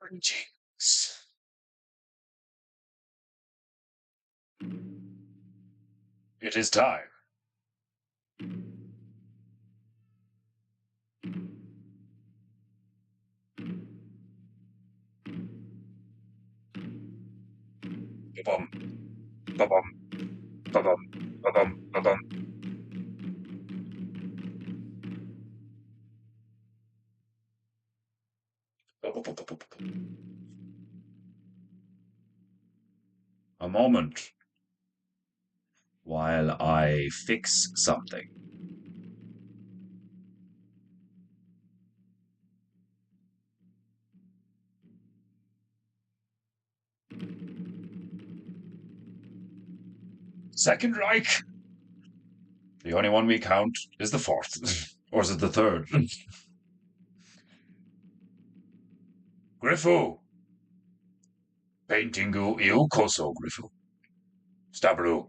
Greetings. It is time. Ba-bum, ba-bum, ba-bum, ba-bum, ba-bum. A moment while I fix something. Second Reich? The only one we count is the fourth. Or is it the third? Griffu. Paintingu iukoso Griffu. Stabru.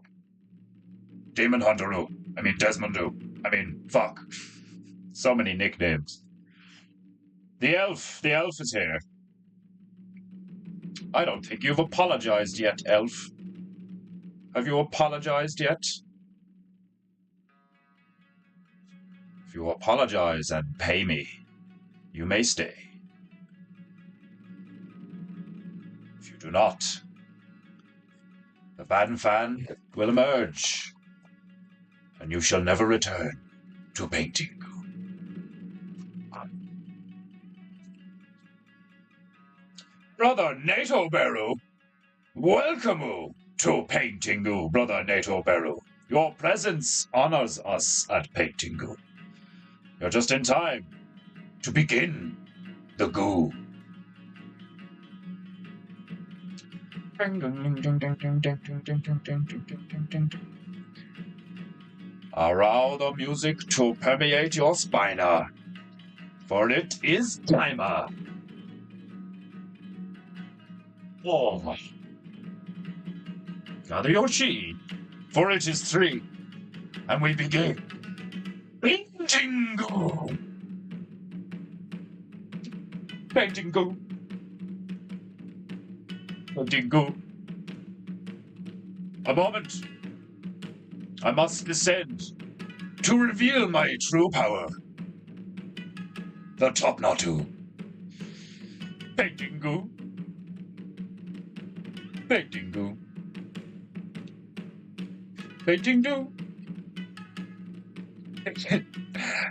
Demon Hunteru. Desmondu. Fuck. So many nicknames. The elf is here. I don't think you've apologized yet, elf. Have you apologized yet? If you apologize and pay me, you may stay. If you do not, the Fan will emerge, and you shall never return to painting. Brother NATO Beru, welcome to Paintingu, Brother NATO Beru. Your presence honors us at Paintingu. You're just in time to begin the goo. Allow the music to permeate your spina, for it is timer. Oh. Gather your chi, for it is 3, and we begin. Paintingu! Paintingu! Paintingu! A moment. I must descend to reveal my true power. The top Natu. Paintingu. Paintingu. Paintingu.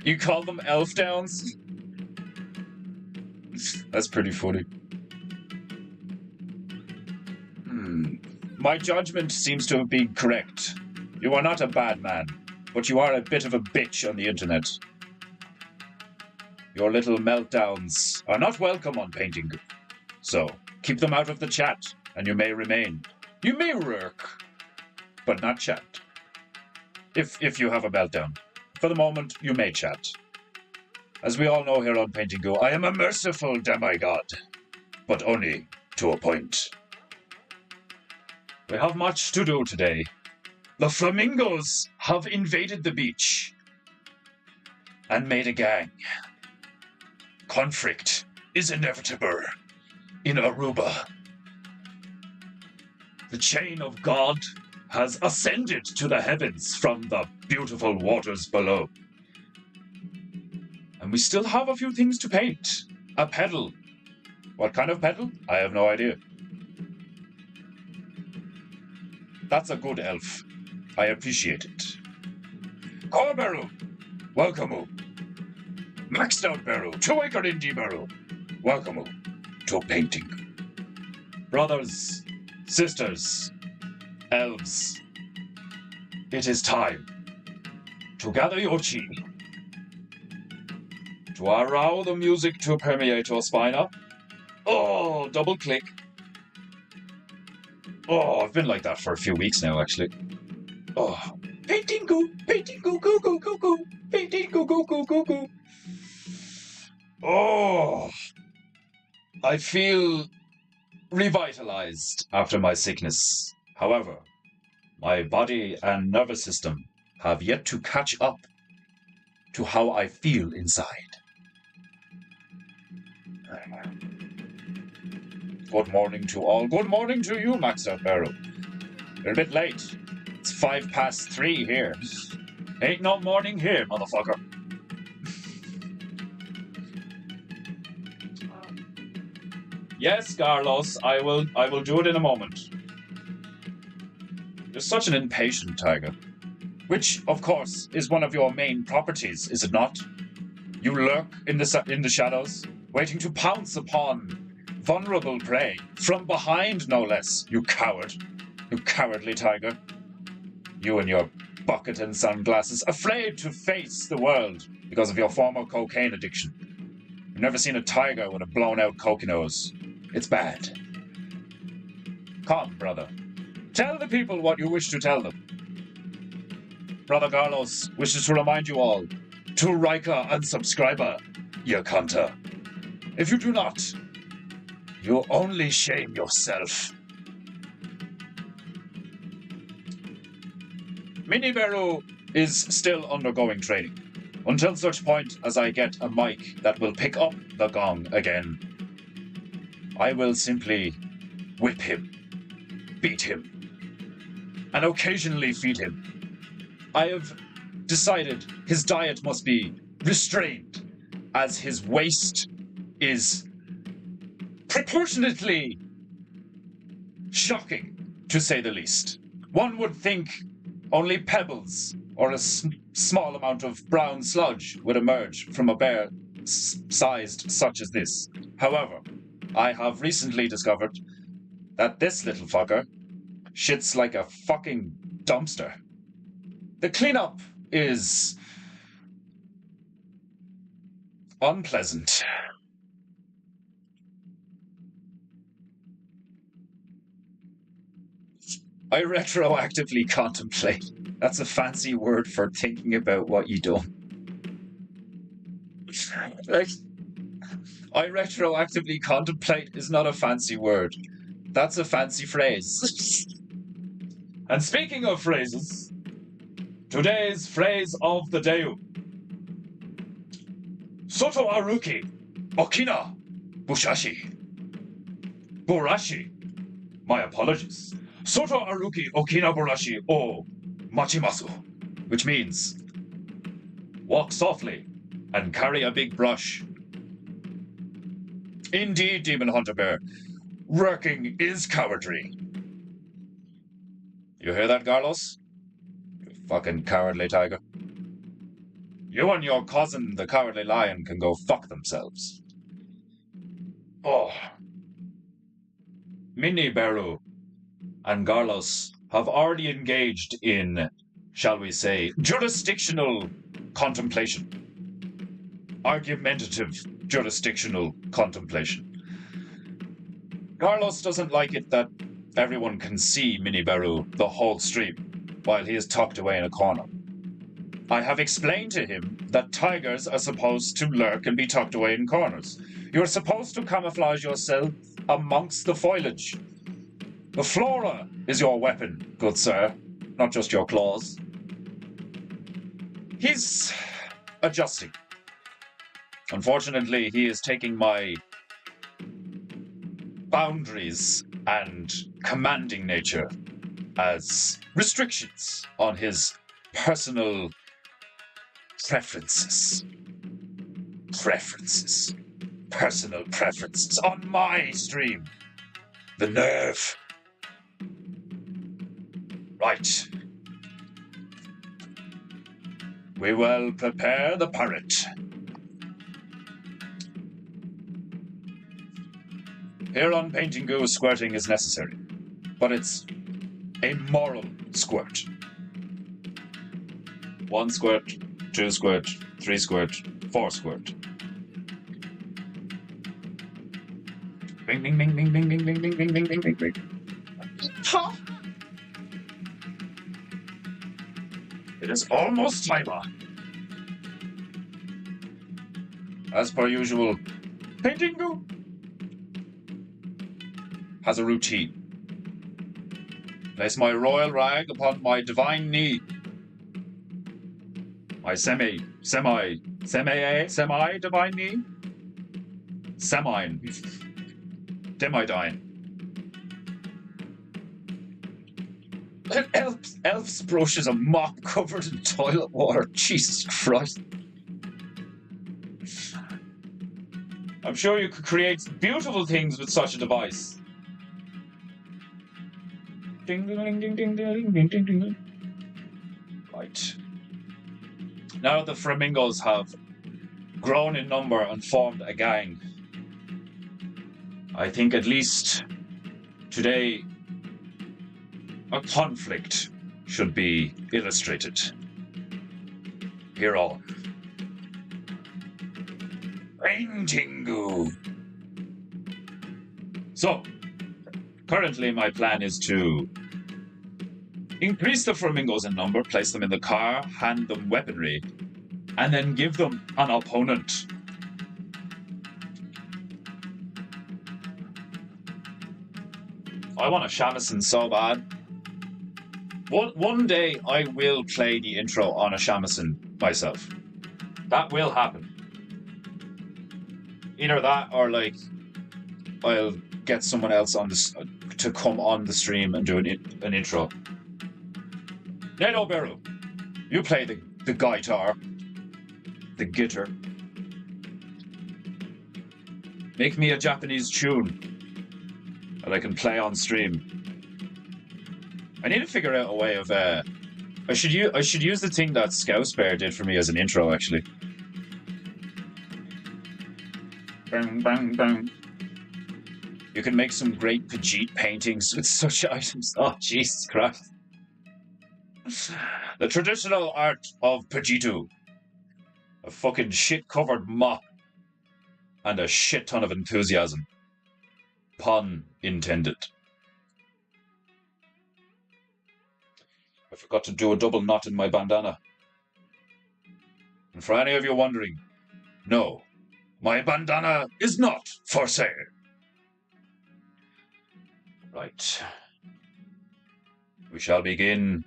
You call them elf downs? That's pretty funny. My judgment seems to have been correct. You are not a bad man, but you are a bit of a bitch on the internet. Your little meltdowns are not welcome on Paintingu. So, keep them out of the chat, and you may remain. You may lurk, but not chat. If you have a meltdown. For the moment, you may chat. As we all know here on Paintingu, I am a merciful demigod, but only to a point. We have much to do today. The Framingos have invaded the beach and made a gang. Confrict is inevitable in Aruba. The chain of God has ascended to the heavens from the beautiful waters below. And we still have a few things to paint. A pedal. What kind of pedal? I have no idea. That's a good elf. I appreciate it. Corberu, welcome. Maxed out Beru, 2-acre indie Beru, welcome to painting. Brothers, sisters, elves, it is time to gather your chi, to allow the music to permeate your spina. Oh, double click. Oh, I've been like that for a few weeks now, actually. Oh, Paintingu, Paintingu, goo, goo, goo, goo, Paintingu, goo, goo, goo, goo. Oh, I feel revitalized after my sickness. However, my body and nervous system have yet to catch up to how I feel inside. Good morning to all. Good morning to you, Max Barrow. You're a bit late. It's 3:05 here. Ain't no morning here, motherfucker. Yes, Carlos, I will do it in a moment. You're such an impatient tiger. Which, of course, is one of your main properties, is it not? You lurk in the shadows, waiting to pounce upon vulnerable prey, from behind no less, you coward. You cowardly tiger. You and your bucket and sunglasses, afraid to face the world because of your former cocaine addiction. You've never seen a tiger with a blown-out coke nose. It's bad. Come, brother. Tell the people what you wish to tell them. Brother Carlos wishes to remind you all to Riker unsubscriber, you cunter. If you do not, you only shame yourself. Mini Beru is still undergoing training, until such point as I get a mic that will pick up the gong again. I will simply whip him, beat him, and occasionally feed him. I have decided his diet must be restrained, as his waist is proportionately shocking, to say the least. One would think only pebbles or a small amount of brown sludge would emerge from a bear sized such as this. However, I have recently discovered that this little fucker shits like a fucking dumpster. The cleanup is unpleasant. I retroactively contemplate. That's a fancy word for thinking about what you done. Like, I retroactively contemplate is not a fancy word. That's a fancy phrase. And speaking of phrases, today's phrase of the day. Soto aruki, okina, bushashi. Burashi. My apologies. Soto aruki okina burashi o machimasu, which means walk softly and carry a big brush. Indeed, Demon Hunter Bear, working is cowardry. You hear that, Carlos? You fucking cowardly tiger. You and your cousin, the cowardly lion, can go fuck themselves. Oh. Mini Beru and Carlos have already engaged in, shall we say, jurisdictional contemplation. Argumentative jurisdictional contemplation. Carlos doesn't like it that everyone can see Mini Beru the whole stream while he is tucked away in a corner. I have explained to him that tigers are supposed to lurk and be tucked away in corners. You're supposed to camouflage yourself amongst the foliage. The flora is your weapon, good sir, not just your claws. He's adjusting. Unfortunately, he is taking my boundaries and commanding nature as restrictions on his personal preferences. Personal preferences on my stream. The nerve. Right. We will prepare the parrot. Here on PEINTEINGU, squirting is necessary, but it's a moral squirt. 1 squirt, 2 squirt, 3 squirt, 4 squirt. Bing, bing, bing, bing, bing, bing, bing, bing, bing, bing, bing, bing, bing. Huh? It is almost timer. As per usual, PEINTEINGU has a routine. Place my royal rag upon my divine knee. My semi-divine knee? Demi-dine. Elf's brush is a mop covered in toilet water. Jesus Christ. I'm sure you could create beautiful things with such a device. Ding, ding, ding, ding, ding, ding, ding, ding. Right. Now the Framingos have grown in number and formed a gang. I think at least today a conflict should be illustrated. Here all. PEINTEINGU. So, currently my plan is to increase the Framingos in number, place them in the car, hand them weaponry, and then give them an opponent. I want a shamisen so bad. One day I will play the intro on a shamisen myself. That will happen. Either that or like I'll get someone else on this to come on the stream and do an intro. Nedo Beru, you play the guitar, the guitar. Make me a Japanese tune that I can play on stream. I need to figure out a way of I should use the thing that Scouse Bear did for me as an intro actually. Bang bang bang. You can make some great Pajit paintings with such items. Oh Jesus Christ. The traditional art of Pajitu. A fucking shit-covered mop. And a shit ton of enthusiasm. Pun intended. I forgot to do a double knot in my bandana. And for any of you wondering, no, my bandana is not for sale. Right. We shall begin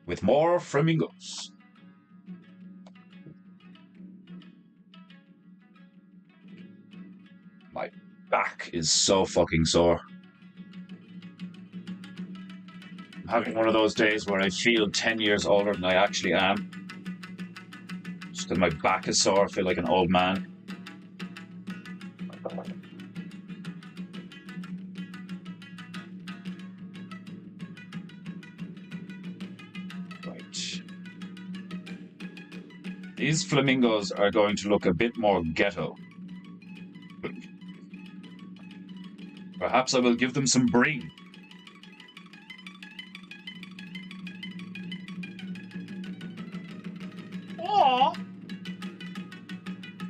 with more Framingos. My back is so fucking sore. I'm having one of those days where I feel 10 years older than I actually am. Just because my back is sore, I feel like an old man. These flamingos are going to look a bit more ghetto. Perhaps I will give them some bring. Aww.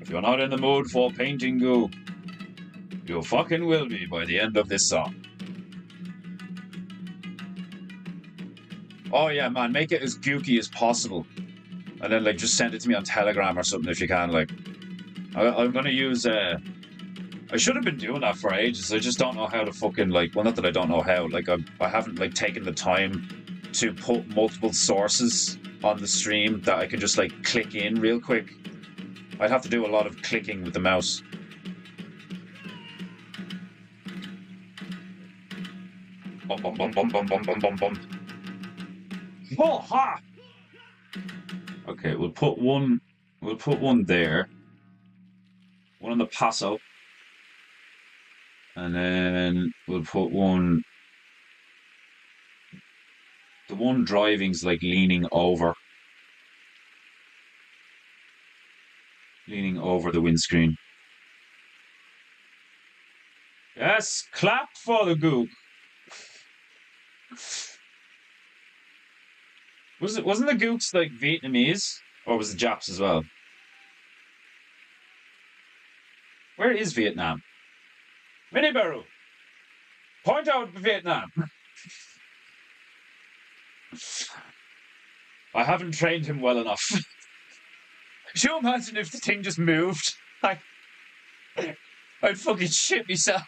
If you're not in the mood for PEINTEINGU, you fucking will be by the end of this song. Oh yeah, man, make it as gooky as possible. And then, like, just send it to me on Telegram or something if you can. Like, I'm gonna use, I should have been doing that for ages. I just don't know how to fucking, like, well, not that I don't know how. Like, I haven't, like, taken the time to put multiple sources on the stream that I can just, like, click in real quick. I'd have to do a lot of clicking with the mouse. Bum, bum, bum, bum, bum, bum, bum, bum, bum. Oh, ha! Okay, we'll put one there. One on the passo. And then we'll put one. The one driving's like leaning over. Leaning over the windscreen. Yes, clap for the gook. Wasn't the gooks like Vietnamese? Or was it Japs as well? Where is Vietnam? Minibaru! Point out Vietnam! I haven't trained him well enough. Could you imagine if the thing just moved? I'd fucking shit myself.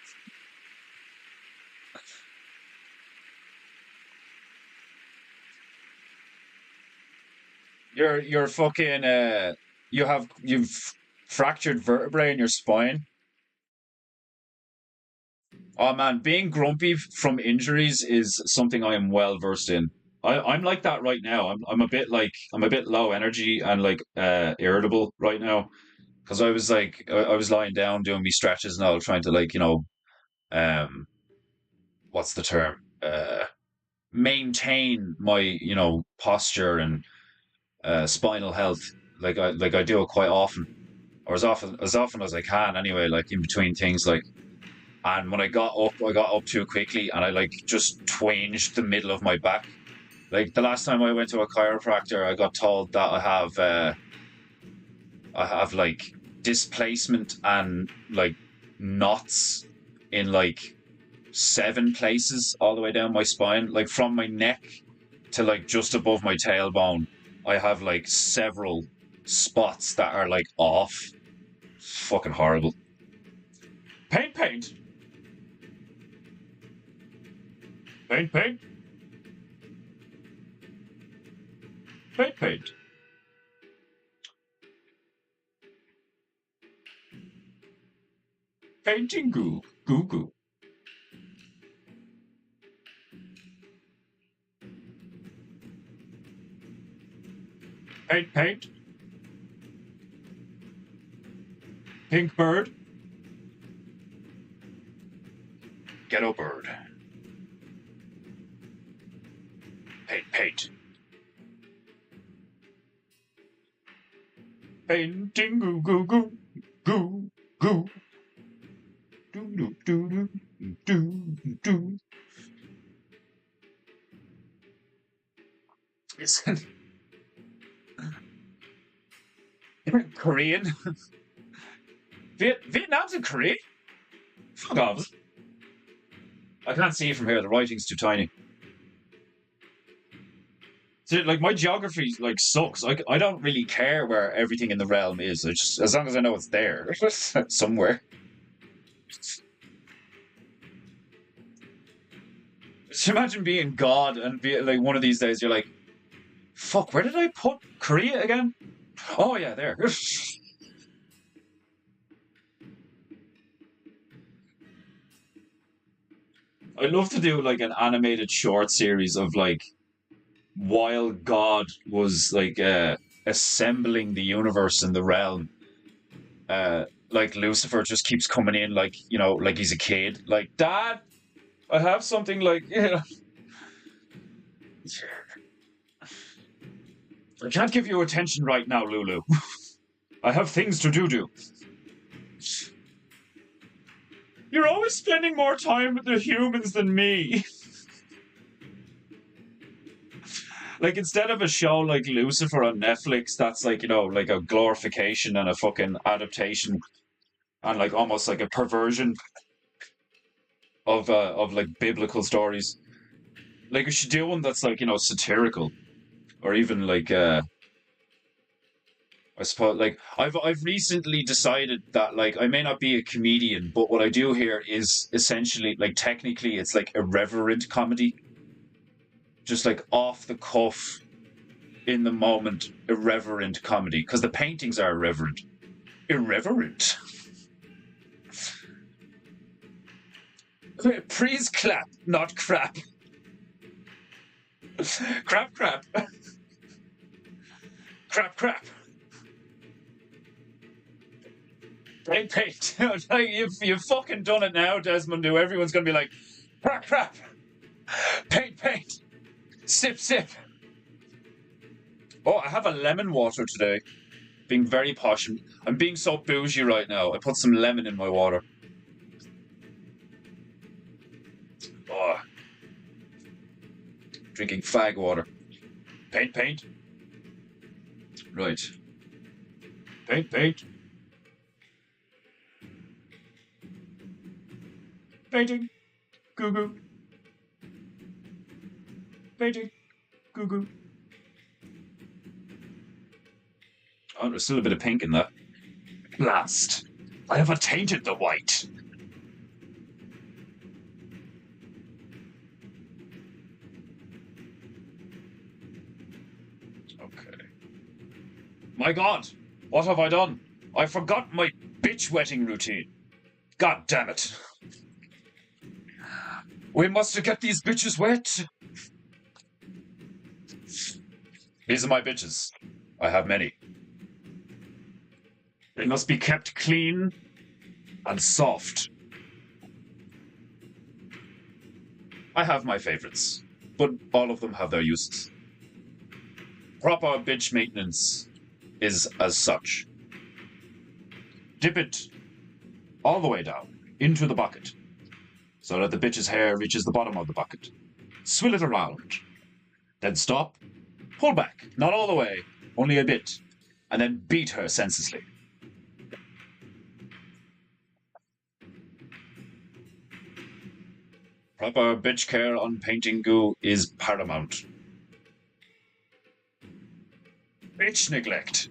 You're fucking you've fractured vertebrae in your spine. Oh man, being grumpy from injuries is something I am well versed in. I'm like that right now. I'm a bit low energy and like irritable right now because I was lying down doing me stretches and all trying to like um what's the term maintain my posture and spinal health like I do it quite often or as often as I can anyway, like in between things, like. And when I got up too quickly, and I like just twinged the middle of my back. Like the last time I went to a chiropractor, I got told that I have like displacement and like knots in like 7 places all the way down my spine, like from my neck to like just above my tailbone. I have like several spots that are like off. It's fucking horrible. Paint, paint, paint, paint, paint, paint. Painting goo, goo goo. Paint, paint. Pink bird. Ghetto bird. Paint, paint. Painting goo goo goo. Goo goo. Do do do do do do. It's Korean. Vietnam's in Korea. Fuck off. I can't see it from here. The writing's too tiny. So, like my geography like sucks. I don't really care where everything in the realm is. I just, as long as I know it's there somewhere. Just imagine being God and be like one of these days you're like, fuck, where did I put Korea again? Oh yeah, there. I'd love to do like an animated short series of like while God was like assembling the universe and the realm. Like Lucifer just keeps coming in like like he's a kid. Like, Dad, I have something like I can't give you attention right now, Lulu. I have things to do. You're always spending more time with the humans than me. Like instead of a show like Lucifer on Netflix, that's like like a glorification and a fucking adaptation and like almost like a perversion of like biblical stories. Like we should do one that's like satirical or even like I suppose like I've recently decided that like I may not be a comedian, but what I do here is essentially like technically it's like irreverent comedy, just like off the cuff, in the moment, irreverent comedy because the paintings are irreverent. Irreverent. Please clap, not crap. Crap, crap. Crap, crap. Paint, paint. Like, you've fucking done it now, Desmond. Everyone's gonna be like, crap, crap. Paint, paint. Sip, sip. Oh, I have a lemon water today. Being very posh. I'm being so bougie right now. I put some lemon in my water. Oh, drinking fag water. Paint, paint. Right. Paint, paint. Painting. Goo goo. Painting. Goo goo. Oh, there's still a bit of pink in that. Last, I have attainted the white. Okay. My God, what have I done? I forgot my bitch wetting routine. God damn it. We must get these bitches wet. These are my bitches. I have many. They must be kept clean and soft. I have my favorites, but all of them have their uses. Proper bitch maintenance is as such. Dip it all the way down into the bucket so that the bitch's hair reaches the bottom of the bucket. Swill it around. Then stop. Pull back. Not all the way, only a bit. And then beat her senselessly. Proper bitch care on PEINTEINGU is paramount. Bitch neglect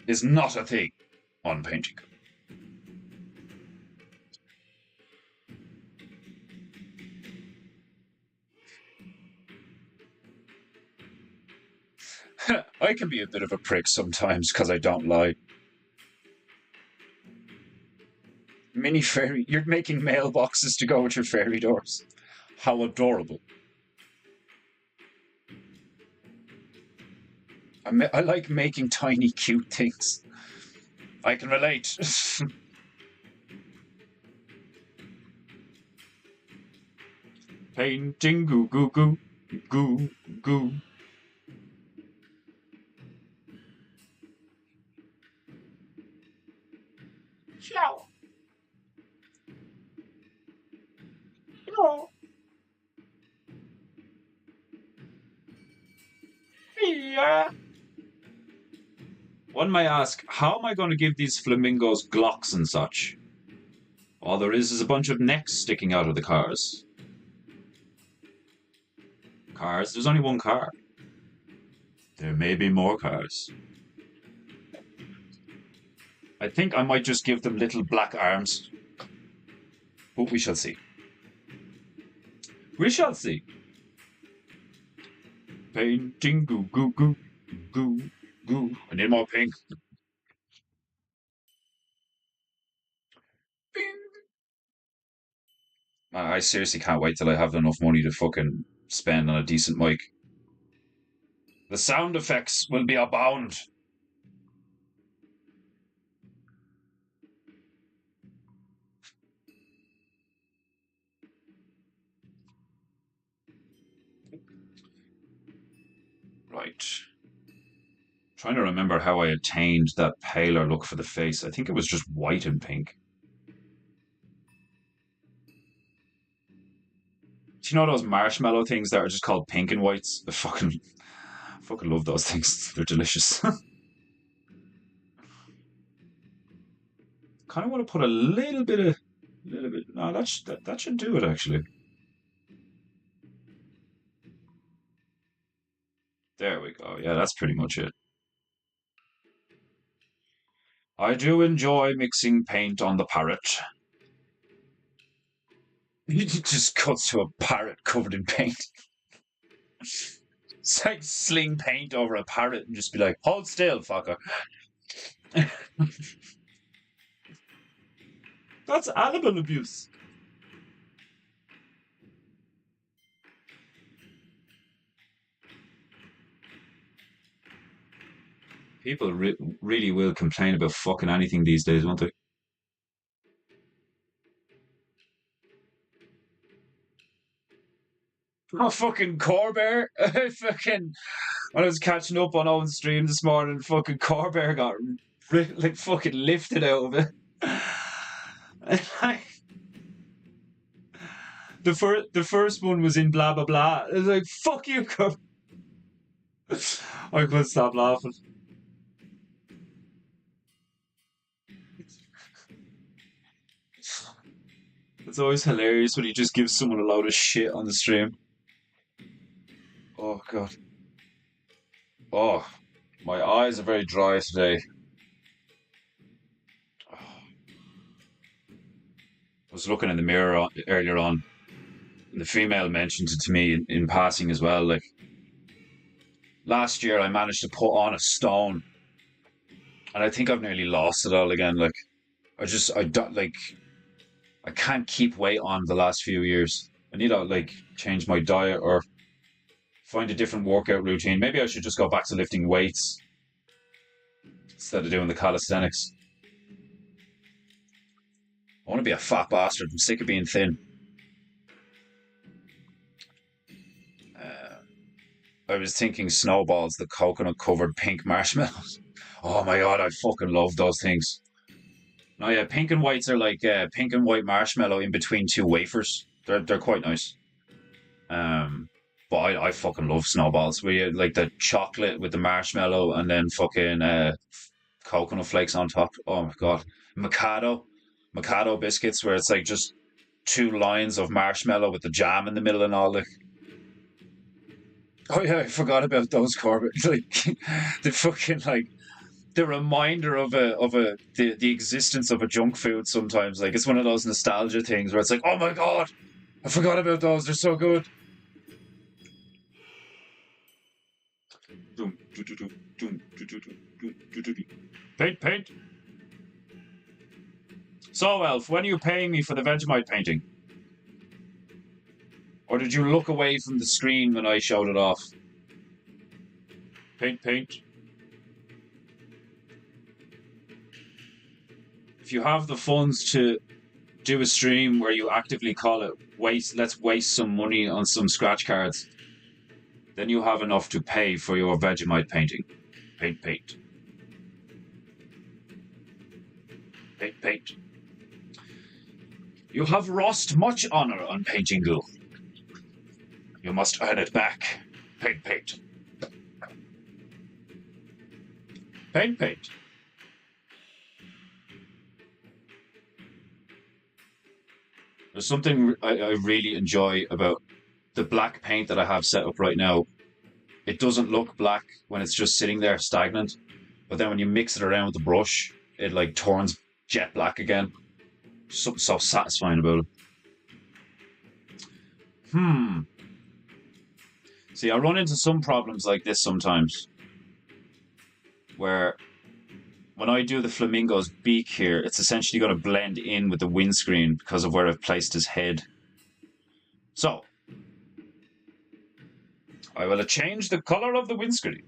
is not a thing on PEINTEINGU. I can be a bit of a prick sometimes because I don't lie. Mini fairy, you're making mailboxes to go with your fairy doors. How adorable. I like making tiny, cute things. I can relate. Painting goo goo goo goo goo. Ciao. No. Yeah. One may ask, how am I going to give these flamingos glocks and such? All there is a bunch of necks sticking out of the cars. Cars? There's only one car. There may be more cars. I think I might just give them little black arms. But we shall see. We shall see. Painting goo goo goo goo goo. I need more pink. Bing. I seriously can't wait till I have enough money to fucking spend on a decent mic. The sound effects will be abound. Right. Trying to remember how I attained that paler look for the face. I think it was just white and pink. Do you know those marshmallow things that are just called pink and whites? I fucking love those things. They're delicious. Kind of want to put a little bit. No, that should do it actually. There we go. Yeah, that's pretty much it. I do enjoy mixing paint on the parrot. He just cuts to a parrot covered in paint. It's like sling paint over a parrot and just be like, hold still, fucker. That's animal abuse. People really will complain about fucking anything these days, won't they? Oh, fucking Corbear. Fucking, when I was catching up on Owen's stream this morning, fucking Corbear got like fucking lifted out of it. Like, the first one was in blah blah blah. It was like, fuck you, Corbear. I couldn't stop laughing. It's always hilarious when he just gives someone a load of shit on the stream. Oh god. Oh, my eyes are very dry today. I was looking in the mirror earlier on, and the female mentioned it to me in passing as well. Like, last year I managed to put on a stone, and I think I've nearly lost it all again. Like, I don't like, I can't keep weight on the last few years. I need to like change my diet or Find a different workout routine. Maybe I should just go back to lifting weights instead of doing the calisthenics. I want to be a fat bastard. I'm sick of being thin. I was thinking snowballs, the coconut covered pink marshmallows. Oh my god, I fucking love those things. No, yeah, pink and whites are like pink and white marshmallow in between two wafers. They're quite nice. But I fucking love snowballs. Where you like the chocolate with the marshmallow and then fucking coconut flakes on top. Oh my god, Mikado biscuits where it's like just two lines of marshmallow with the jam in the middle and all. Like, oh yeah, I forgot about those, Corbett. Like the fucking like the reminder of the existence of a junk food. Sometimes like it's one of those nostalgia things where it's like, oh my god, I forgot about those. They're so good. Paint. So, Elf, when are you paying me for the Vegemite painting? Or did you look away from the screen when I showed it off? Paint. If you have the funds to do a stream where you actively call it let's waste some money on some scratch cards, then you have enough to pay for your Vegemite painting. Paint. You have lost much honor on PEINTEINGU. You must earn it back. Paint. There's something I really enjoy about the black paint that I have set up right now. It doesn't look black when it's just sitting there stagnant, but then when you mix it around with the brush, it like turns jet black again. Something so satisfying about it. See, I run into some problems like this sometimes, where when I do the flamingo's beak here, it's essentially going to blend in with the windscreen because of where I've placed his head. So, I will change the color of the windscreen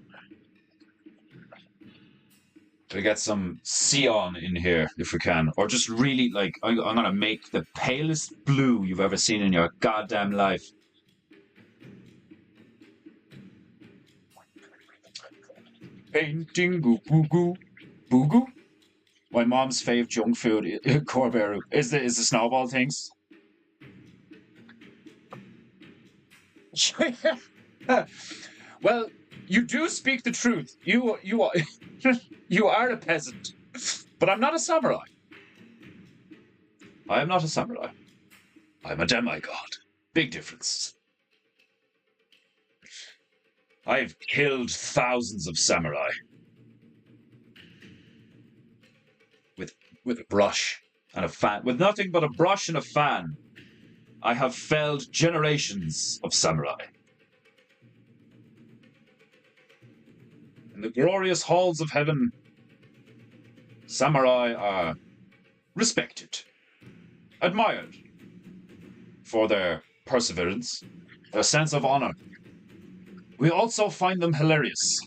to get some cyan in here, if we can. Or just really, like, I'm going to make the palest blue you've ever seen in your goddamn life. Painting Boo. My mom's fave junk food, Corberu, is the snowball things. Well, you do speak the truth. You are you are a peasant, but I'm not a samurai. I am not a samurai. I'm a demigod. Big difference. I've killed thousands of samurai with a brush and a fan. With nothing but a brush and a fan, I have felled generations of samurai. In the glorious halls of heaven, samurai are respected, admired for their perseverance, their sense of honor. We also find them hilarious.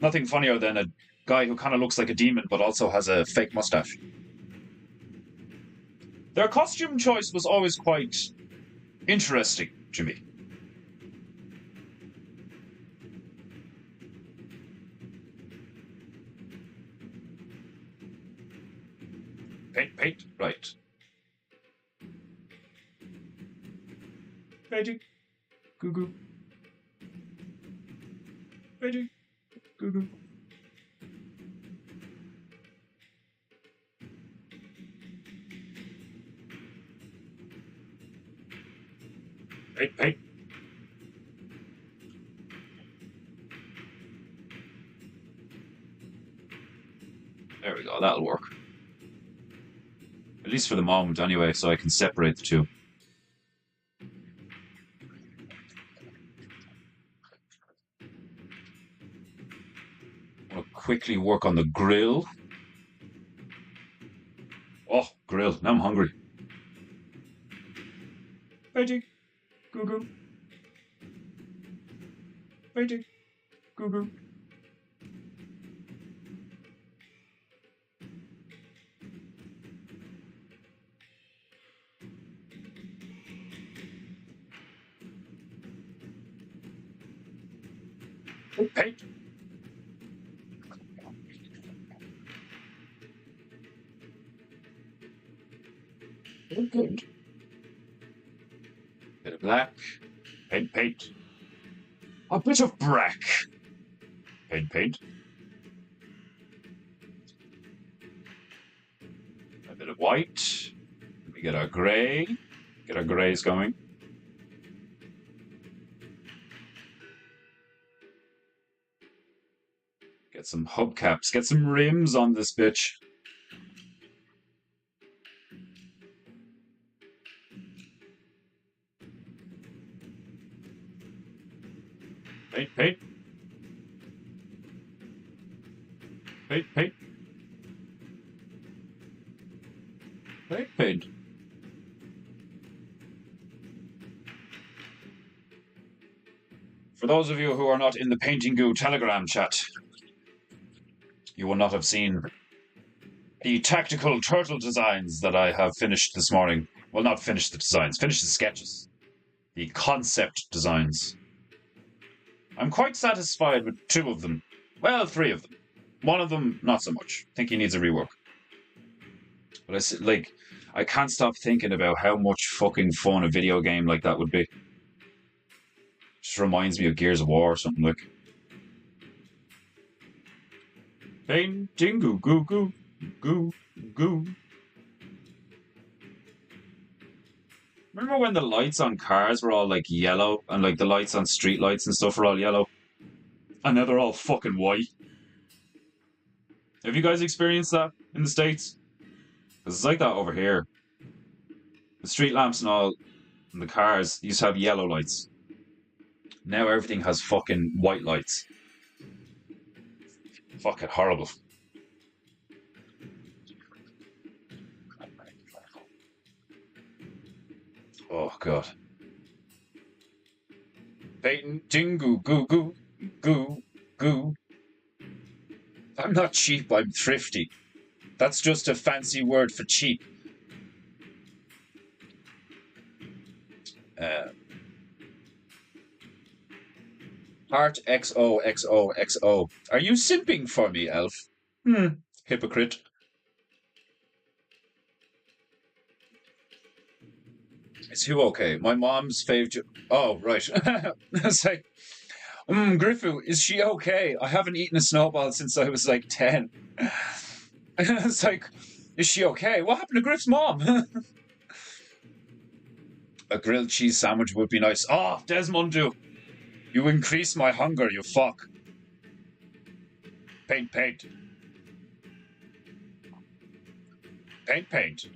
Nothing funnier than a guy who kind of looks like a demon but also has a fake mustache. Their costume choice was always quite interesting to me. Paint, right. Magic, goo. Magic, goo. Paint. There we go, that'll work. At least for the moment, anyway, so I can separate the two. I'll quickly work on the grill. Oh, grill. Now I'm hungry. Magic. Goo. Painting. Goo goo. Paint. Good. Bit of black. Paint, paint. A bit of black. Paint, paint. A bit of white. We get our grey. Get our greys going. Get some hubcaps. Get some rims on this bitch. Paint, paint. Paint, paint. Paint, paint. For those of you who are not in the PEINTEINGU Telegram chat, you will not have seen the tactical turtle designs that I have finished this morning. Well, not finished the designs, finished the sketches. The concept designs. I'm quite satisfied with 2 of them. Well, 3 of them. One of them, not so much. I think he needs a rework. But I can't stop thinking about how much fucking fun a video game like that would be. Just reminds me of Gears of War or something like. Painting goo goo goo goo goo. Remember when the lights on cars were all like yellow and like the lights on street lights and stuff were all yellow? And now they're all fucking white. Have you guys experienced that in the States? Because it's like that over here. The street lamps and all in the cars used to have yellow lights. Now everything has fucking white lights. Fucking horrible. Oh god. Painting goo goo goo goo goo. I'm not cheap, I'm thrifty. That's just a fancy word for cheap. Heart XOXOXO. Are you simping for me, elf? Hypocrite. Is who okay? My mom's favorite. Oh, right. It's like, Griffoo, is she okay? I haven't eaten a snowball since I was like 10. It's like, is she okay? What happened to Griff's mom? A grilled cheese sandwich would be nice. Oh, Desmondu, you increase my hunger, you fuck. Paint, paint. Paint, paint.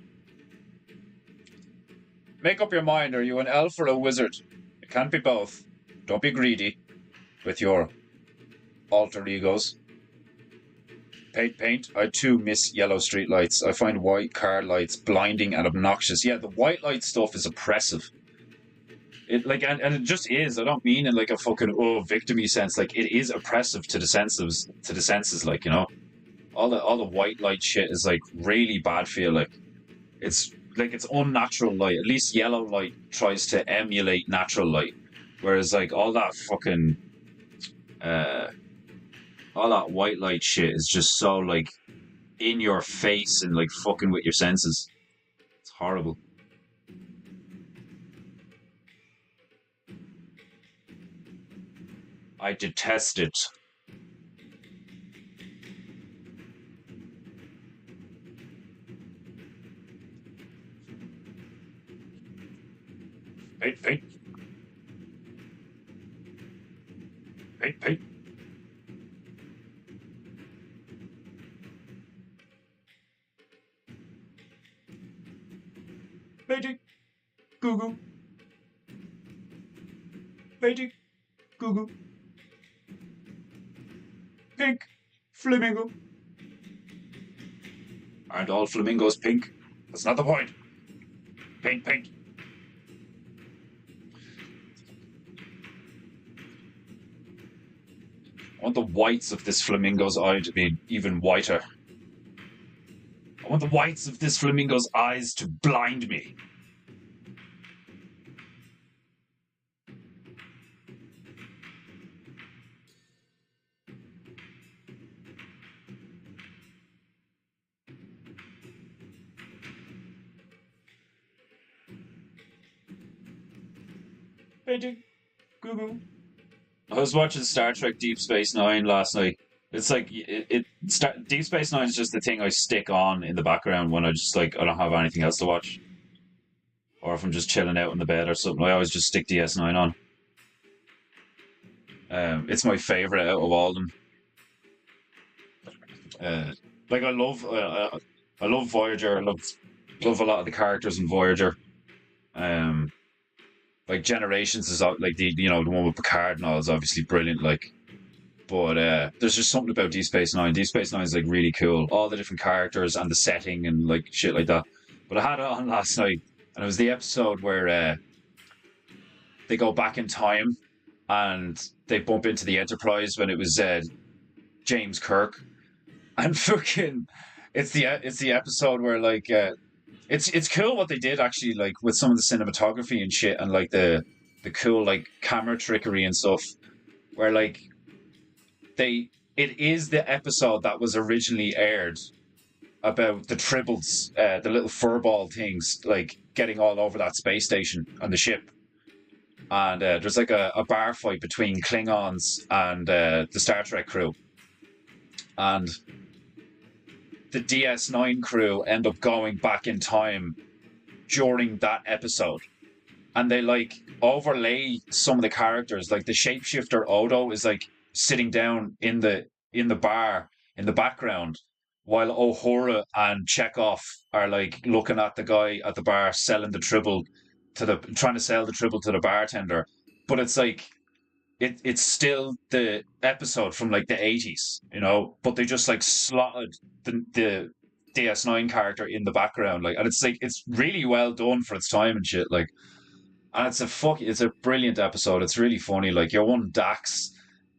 Make up your mind, are you an elf or a wizard? It can't be both. Don't be greedy with your alter egos. Paint, paint. I too miss yellow street lights. I find white car lights blinding and obnoxious. Yeah, the white light stuff is oppressive. It and it just is. I don't mean in like a fucking victim-y sense. Like it is oppressive to the senses. Like, you know, all the white light shit is like really bad for you. Like it's unnatural light. At least yellow light tries to emulate natural light, whereas like all that fucking all that white light shit is just so like in your face and like fucking with your senses. It's horrible. I detest it. Paint, paint. Paint, paint. Painting. Goo goo. Painting. Goo goo. Pink. Flamingo. Aren't all flamingos pink? That's not the point. Paint, paint. I want the whites of this flamingo's eye to be even whiter. I want the whites of this flamingo's eyes to blind me. Painting. Goo-goo. I was watching Star Trek Deep Space Nine last night. It's like Deep Space Nine is just the thing I stick on in the background when I just like I don't have anything else to watch, or if I'm just chilling out in the bed or something. I always just stick DS9 on. It's my favorite out of all of them. Like I love Voyager. I love a lot of the characters in Voyager. Um, like Generations is like the one with Picard and all is obviously brilliant. Like, but there's just something about Deep Space Nine. Deep Space Nine is like really cool. All the different characters and the setting and like shit like that. But I had it on last night, and it was the episode where they go back in time and they bump into the Enterprise when it was James Kirk, and fucking it's the episode where like it's cool what they did actually like with some of the cinematography and shit and like the cool like camera trickery and stuff where like they it is the episode that was originally aired about the tribbles, the little furball things like getting all over that space station and the ship. And there's like a bar fight between Klingons and the Star Trek crew, and the DS9 crew end up going back in time during that episode, and they like overlay some of the characters. Like the shapeshifter Odo is like sitting down in the bar in the background, while Uhura and Chekhov are like looking at the guy at the bar selling the tribble to the trying to sell the tribble to the bartender. But it's like it's still the episode from like the 80s, but they just like slotted the DS9 character in the background, like, and it's like it's really well done for its time and shit, like, and it's a brilliant episode. It's really funny. Like your one Dax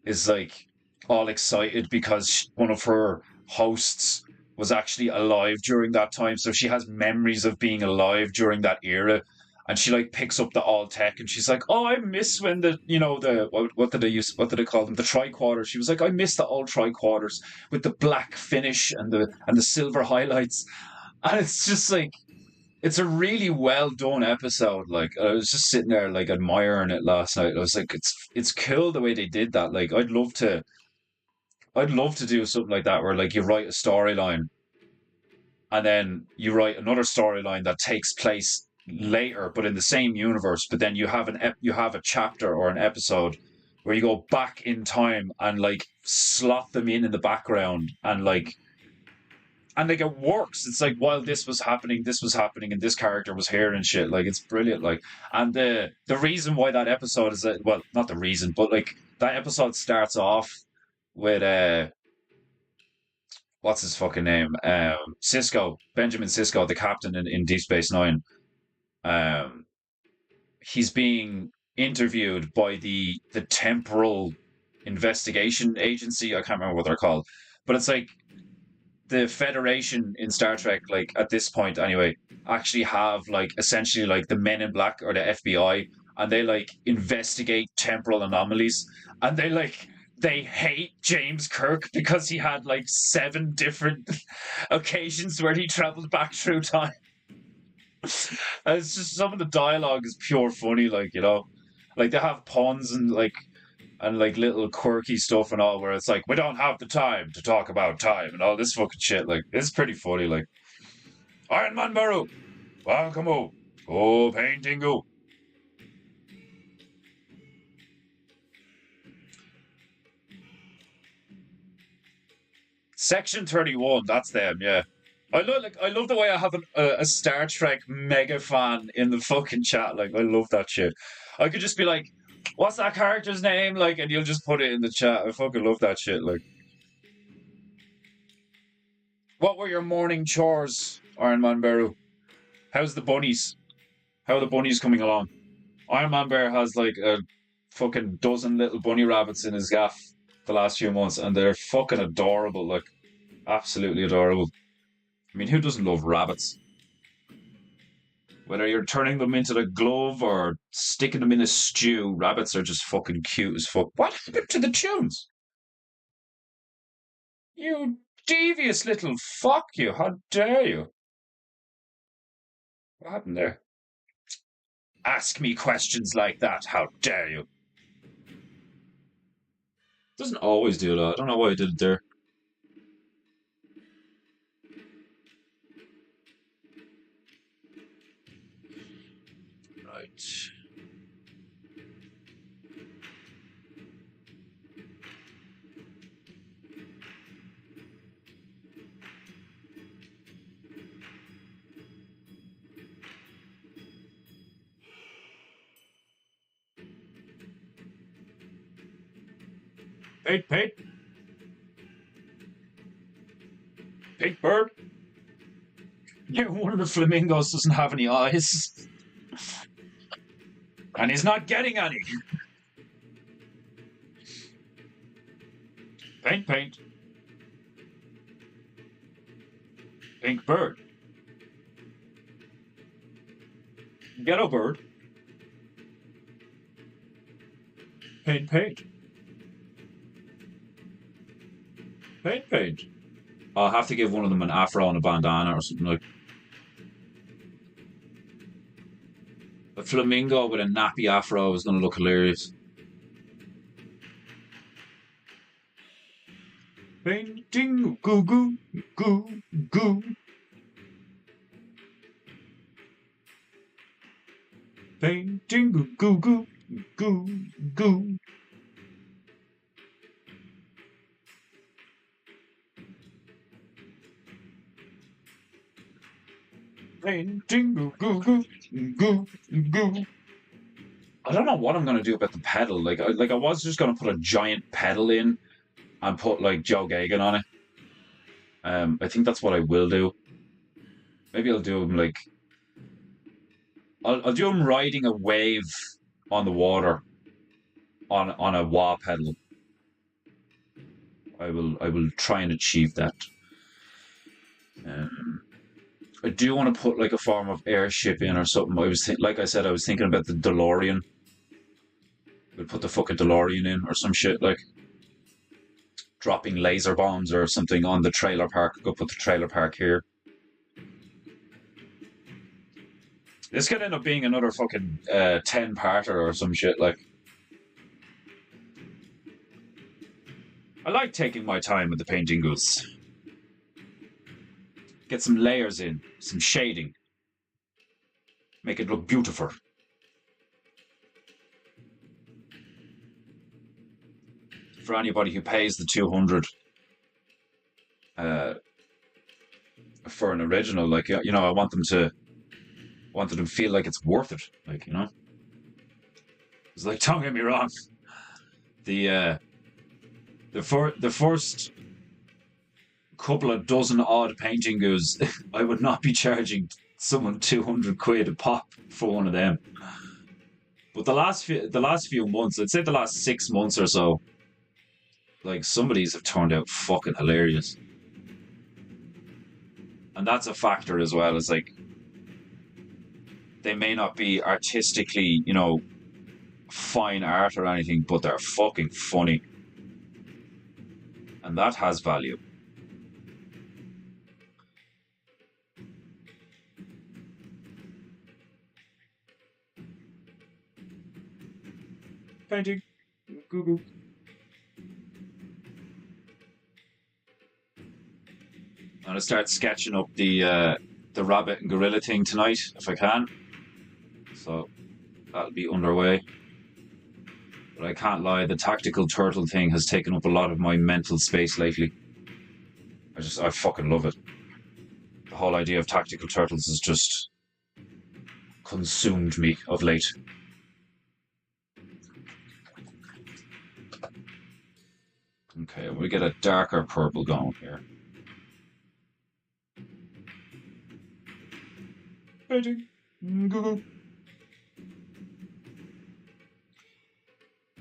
is like all excited because one of her hosts was actually alive during that time, so she has memories of being alive during that era. And she like picks up the all tech, and she's like, "Oh, I miss when what did they use? What did they call them? The tricorders." She was like, "I miss the old tricorders with the black finish and the silver highlights." And it's just like it's a really well done episode. Like I was just sitting there like admiring it last night. I was like, it's cool the way they did that. Like I'd love to do something like that where like you write a storyline and then you write another storyline that takes place later but in the same universe, but then you have a chapter or an episode where you go back in time and like slot them in the background, and like it works. It's like while this was happening and this character was here and shit. Like it's brilliant. Like, and the reason why that episode is that, well, not the reason, but like that episode starts off with what's his fucking name? Cisco, Benjamin Cisco, the captain in Deep Space Nine. Um, he's being interviewed by the temporal investigation agency. I can't remember what they're called, but it's like the Federation in Star Trek, like at this point anyway, actually have like essentially like the Men in Black or the FBI, and they like investigate temporal anomalies, and they hate James Kirk because he had like seven different occasions where he traveled back through time. It's just some of the dialogue is pure funny, like they have puns and like little quirky stuff and all, where it's like we don't have the time to talk about time and all this fucking shit. Like it's pretty funny. Like Iron Man Maru, welcome home. Oh, PEINTEINGU. Section 31. That's them. Yeah. I love the way I have a Star Trek mega fan in the fucking chat. Like I love that shit. I could just be like, "What's that character's name?" Like, and you'll just put it in the chat. I fucking love that shit. Like, what were your morning chores, Iron Man Beru? How's the bunnies? How are the bunnies coming along? Iron Man Bear has like a fucking dozen little bunny rabbits in his gaff. the last few months, and they're fucking adorable. Like, absolutely adorable. I mean, who doesn't love rabbits? Whether you're turning them into the glove or sticking them in a stew, rabbits are just fucking cute as fuck. What happened to the tunes? You devious little fuck, you. How dare you? What happened there? Ask me questions like that. How dare you? Doesn't always do that. I don't know why I did it there. Right. Pate, pate. Pate bird. Yeah, one of the flamingos doesn't have any eyes. And he's not getting any. Paint, paint. Pink bird. Ghetto bird. Paint, paint. Paint, paint. I'll have to give one of them an afro and a bandana or something like. A flamingo with a nappy afro is going to look hilarious. Painting goo goo goo goo. Painting goo goo goo goo goo. Painting goo goo goo goo goo. I don't know what I'm gonna do about the pedal. Like I was just gonna put a giant pedal in and put like Joe Gagan on it. I think that's what I will do. Maybe I'll do him like I'll do him riding a wave on the water on a wah pedal. I will try and achieve that. I do want to put like a form of airship in or something. Like I said, I was thinking about the DeLorean. We'll put the fucking DeLorean in or some shit like dropping laser bombs or something on the trailer park. Go put the trailer park here. This could end up being another fucking 10-parter or some shit like. I like taking my time with the painting goose. Get some layers in, some shading. Make it look beautiful. For anybody who pays the 200 for an original, like, you know, I want them to feel like it's worth it, like, you know. It's like, don't get me wrong, the first couple of dozen odd painting goos, I would not be charging someone 200 quid a pop for one of them. But the last few months, I'd say the last 6 months or so, like some of these have turned out fucking hilarious. And that's a factor as well. It's like they may not be artistically, you know, fine art or anything, but they're fucking funny. And that has value. Painting. Google. I'm gonna start sketching up the rabbit and gorilla thing tonight if I can. So that'll be underway. But I can't lie, the tactical turtle thing has taken up a lot of my mental space lately. I fucking love it. The whole idea of tactical turtles has just consumed me of late. Okay, we'll get a darker purple going here. Painting. Google.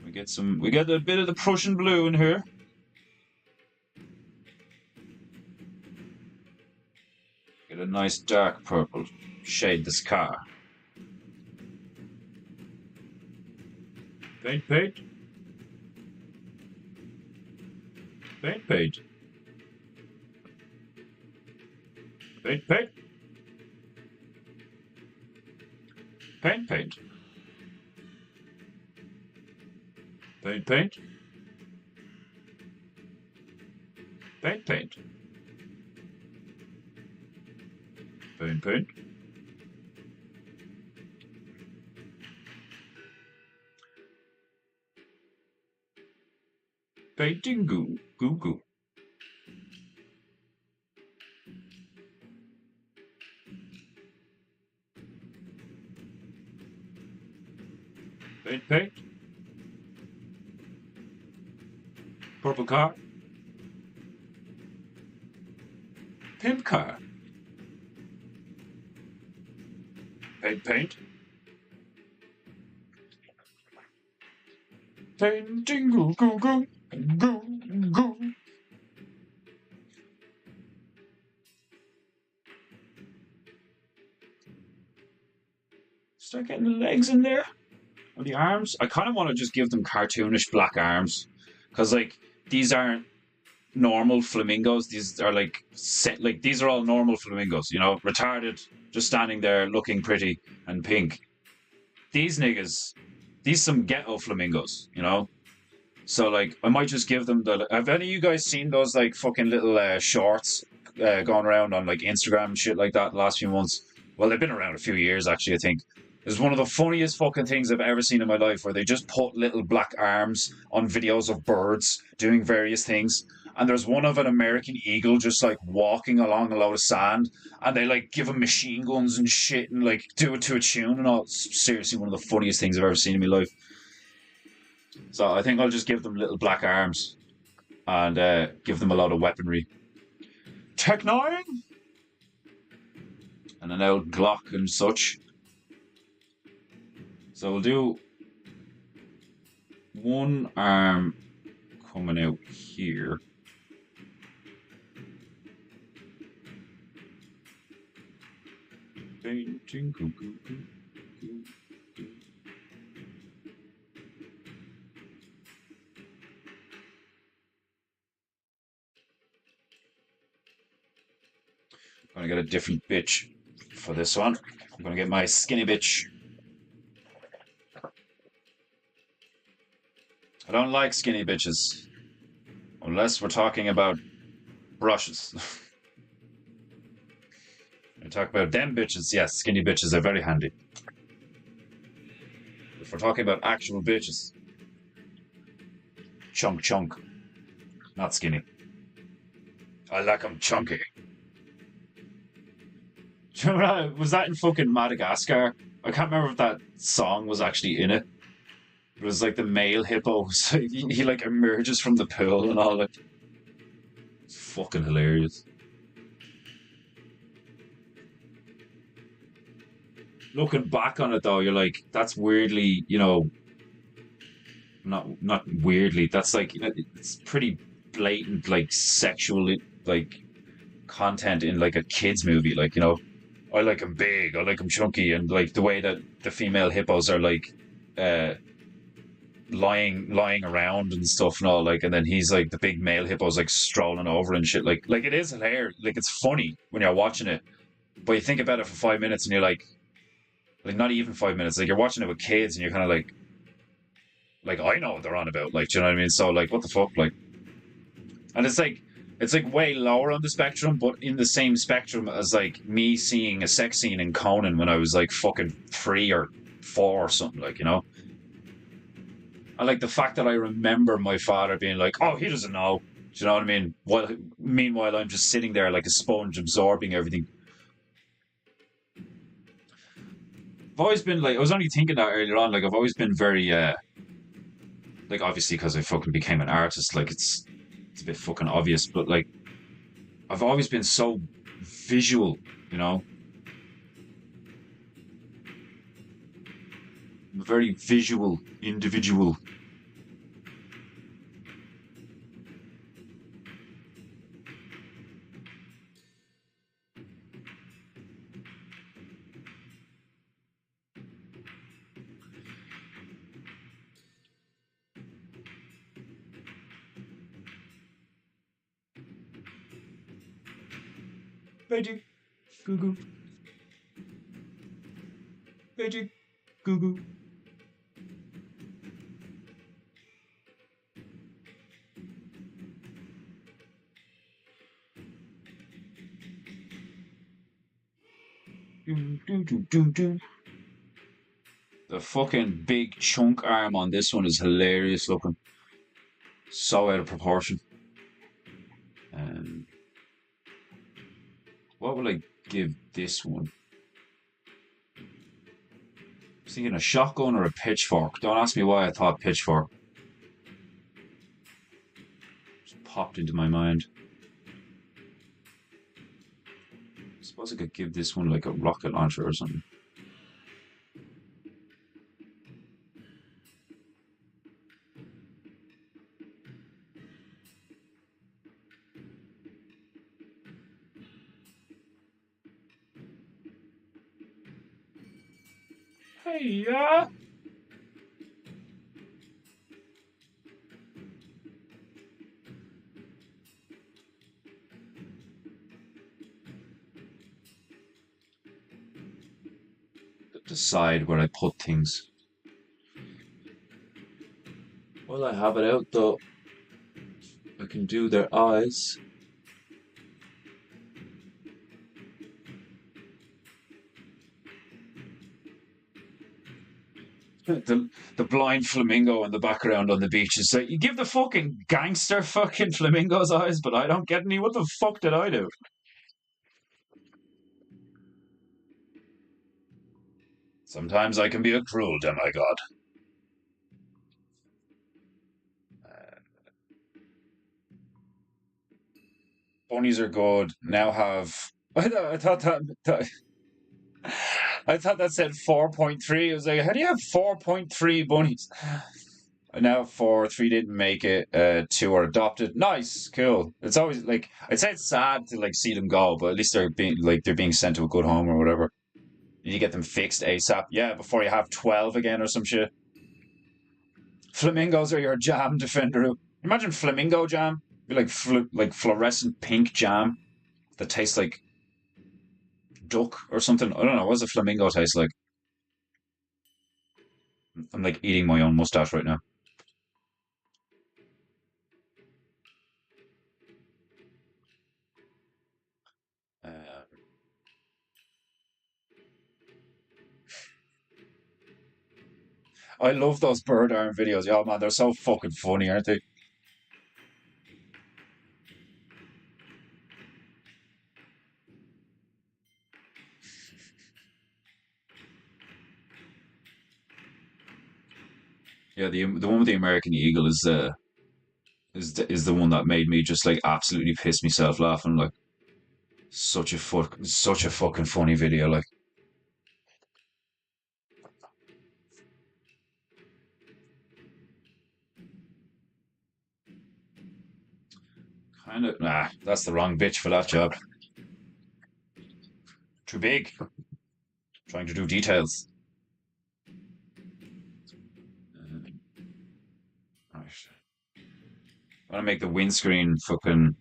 We get a bit of the Prussian blue in here. nice dark purple shade this car. Paint, paint. Paint, paint. Paint, paint. Paint, paint. Paint, paint. Paint, paint. Paint, paint. Painting goo, goo goo. Paint, paint. Purple car. Pimp car. Paint, paint. Painting goo goo goo goo goo. Start getting the legs in there. And the arms. I kind of want to just give them cartoonish black arms. Because, like, these aren't normal flamingos. These are, like, these are all normal flamingos, you know? Retarded, just standing there looking pretty and pink. These niggas, these some ghetto flamingos, you know? So, like, I might just give them the... Have any of you guys seen those, like, fucking little shorts going around on, like, Instagram and shit like that the last few months? Well, they've been around a few years, actually, I think. It's one of the funniest fucking things I've ever seen in my life, where they just put little black arms on videos of birds doing various things. And there's one of an American eagle just like walking along a load of sand, and they like give him machine guns and shit and like do it to a tune and all. It's seriously one of the funniest things I've ever seen in my life. So I think I'll just give them little black arms and give them a lot of weaponry. Tech 9! And an old Glock and such. So we'll do one arm coming out here. Painting. Goo, goo, goo, goo, goo. I'm gonna get a different bitch for this one. I'm gonna get my skinny bitch. I don't like skinny bitches. Unless we're talking about brushes. I talk about them bitches, yes, skinny bitches are very handy. If we're talking about actual bitches. Chunk. Not skinny. I like them chunky. Do you remember that? Was that in fucking Madagascar? I can't remember if that song was actually in it. It was like the male hippo. So he like emerges from the pool and all that. It's fucking hilarious. Looking back on it though, you're like, that's weirdly, you know, not weirdly. That's like, you know, it's pretty blatant, like sexual, like content in like a kids movie. Like, you know, I like them big, I like them chunky, and like the way that the female hippos are like, lying around and stuff and all, like, and then he's like the big male hippo's like strolling over and shit. Like it is hilarious. Like it's funny when you're watching it, but you think about it for 5 minutes and you're like not even 5 minutes. Like you're watching it with kids and you're kind of like I know what they're on about. Like, do you know what I mean? So like, what the fuck, like, and it's like way lower on the spectrum, but in the same spectrum as like me seeing a sex scene in Conan when I was like fucking 3 or 4 or something, like, you know. I like the fact that I remember my father being like, "Oh, he doesn't know." Do you know what I mean? Meanwhile, I'm just sitting there like a sponge, absorbing everything. I've always been like, I was only thinking that earlier on. Like, I've always been very, like, obviously because I fucking became an artist. Like, it's a bit fucking obvious, but like, I've always been so visual. You know, I'm a very visual individual. Magic. Goo goo. Magic. Goo goo. The fucking big chunk arm on this one is hilarious looking. So out of proportion. What will I give this one? I was thinking a shotgun or a pitchfork. Don't ask me why I thought pitchfork. Just popped into my mind. I suppose I could give this one like a rocket launcher or something. Hey, yeah. Decide where I put things. While I have it out though, I can do their eyes. The blind flamingo in the background on the beach is like, you give the fucking gangster fucking flamingos eyes, but I don't get any. What the fuck did I do? Sometimes I can be a cruel demigod. Bunnies are good. Now have. I thought that said 4.3. I was like, how do you have 4.3 bunnies? I now have four. Three didn't make it. Two are adopted. Nice, cool. It's always like I'd say it's sad to like see them go, but at least they're being sent to a good home or whatever. You get them fixed ASAP. Yeah, before you have 12 again or some shit. Flamingos are your jam defender. Imagine flamingo jam. Be like like fluorescent pink jam that tastes like duck or something. I don't know. What does a flamingo taste like? I'm like eating my own mustache right now. Uh, I love those bird arm videos. Yeah, man, they're so fucking funny, aren't they? Yeah, the one with the American eagle is the one that made me just like absolutely piss myself laughing. Like such a fucking funny video. Like kind of that's the wrong bitch for that job. Too big. Trying to do details. Right. I want to make the windscreen fucking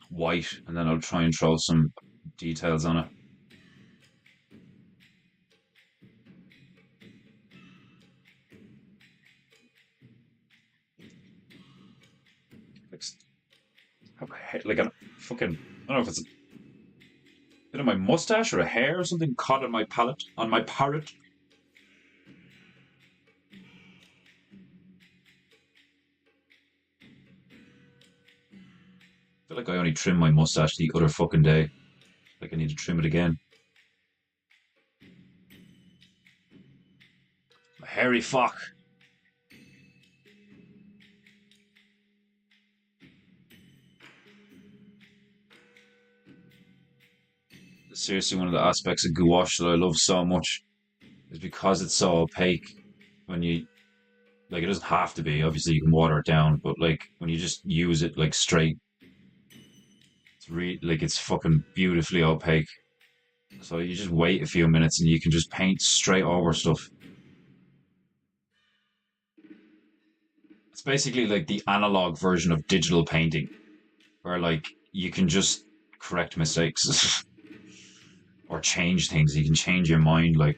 white, and then I'll try and throw some details on it. Like a fucking, I don't know if it's a bit of my mustache or a hair or something caught on my palate, on my parrot. I feel like I only trimmed my mustache the other fucking day. Like I need to trim it again. A hairy fuck. Seriously, one of the aspects of gouache that I love so much is because it's so opaque. When you like, it doesn't have to be. Obviously, you can water it down, but like when you just use it like straight, it's fucking beautifully opaque. So you just wait a few minutes and you can just paint straight over stuff. It's basically like the analog version of digital painting, where like you can just correct mistakes or change things. You can change your mind, like.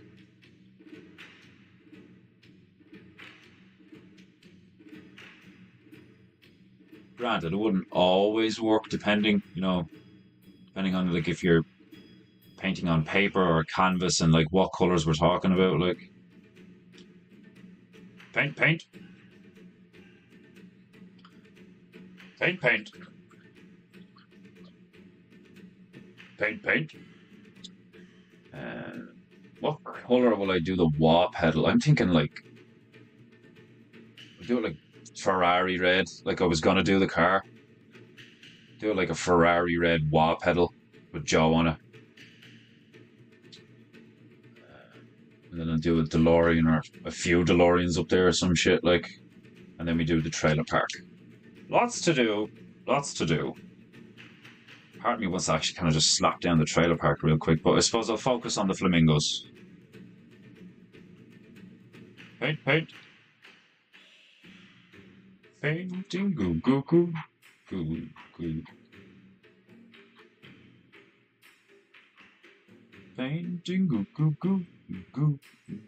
Granted, it wouldn't always work depending, depending on like if you're painting on paper or canvas and like what colors we're talking about, like. Paint, paint. Paint, paint. Paint, paint. What color will I do the wah pedal? I'm thinking like, do it like Ferrari red, like I was gonna do the car. Do it like a Ferrari red wah pedal with Joe on it. And then I'll do a DeLorean or a few DeLoreans up there or some shit, like. And then we do the trailer park. Lots to do. Lots to do. Part of me wants to actually kind of just slap down the trailer park real quick, but I suppose I'll focus on the flamingos. Paint, paint. Painting, goo, goo, goo, goo, goo. Painting, goo, goo, goo, goo,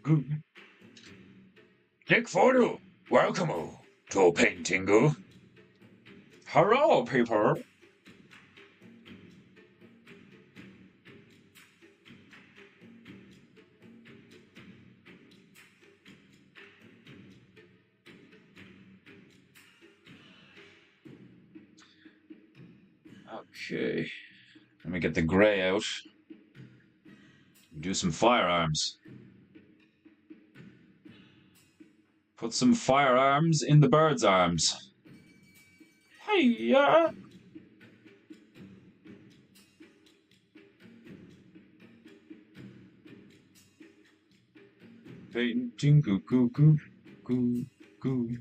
goo. Click photo. Welcome to PEINTEINGU. Hello, people. Okay. Let me get the grey out. Do some firearms. Put some firearms in the bird's arms. Hey-ya! Painting, goo, goo, goo, goo, goo.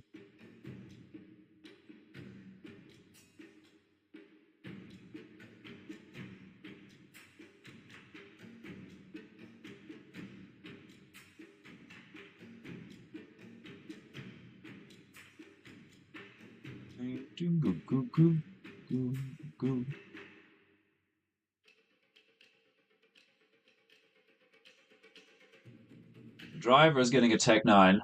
Painting, goo, goo, goo, goo, goo. The driver is getting a Tech 9.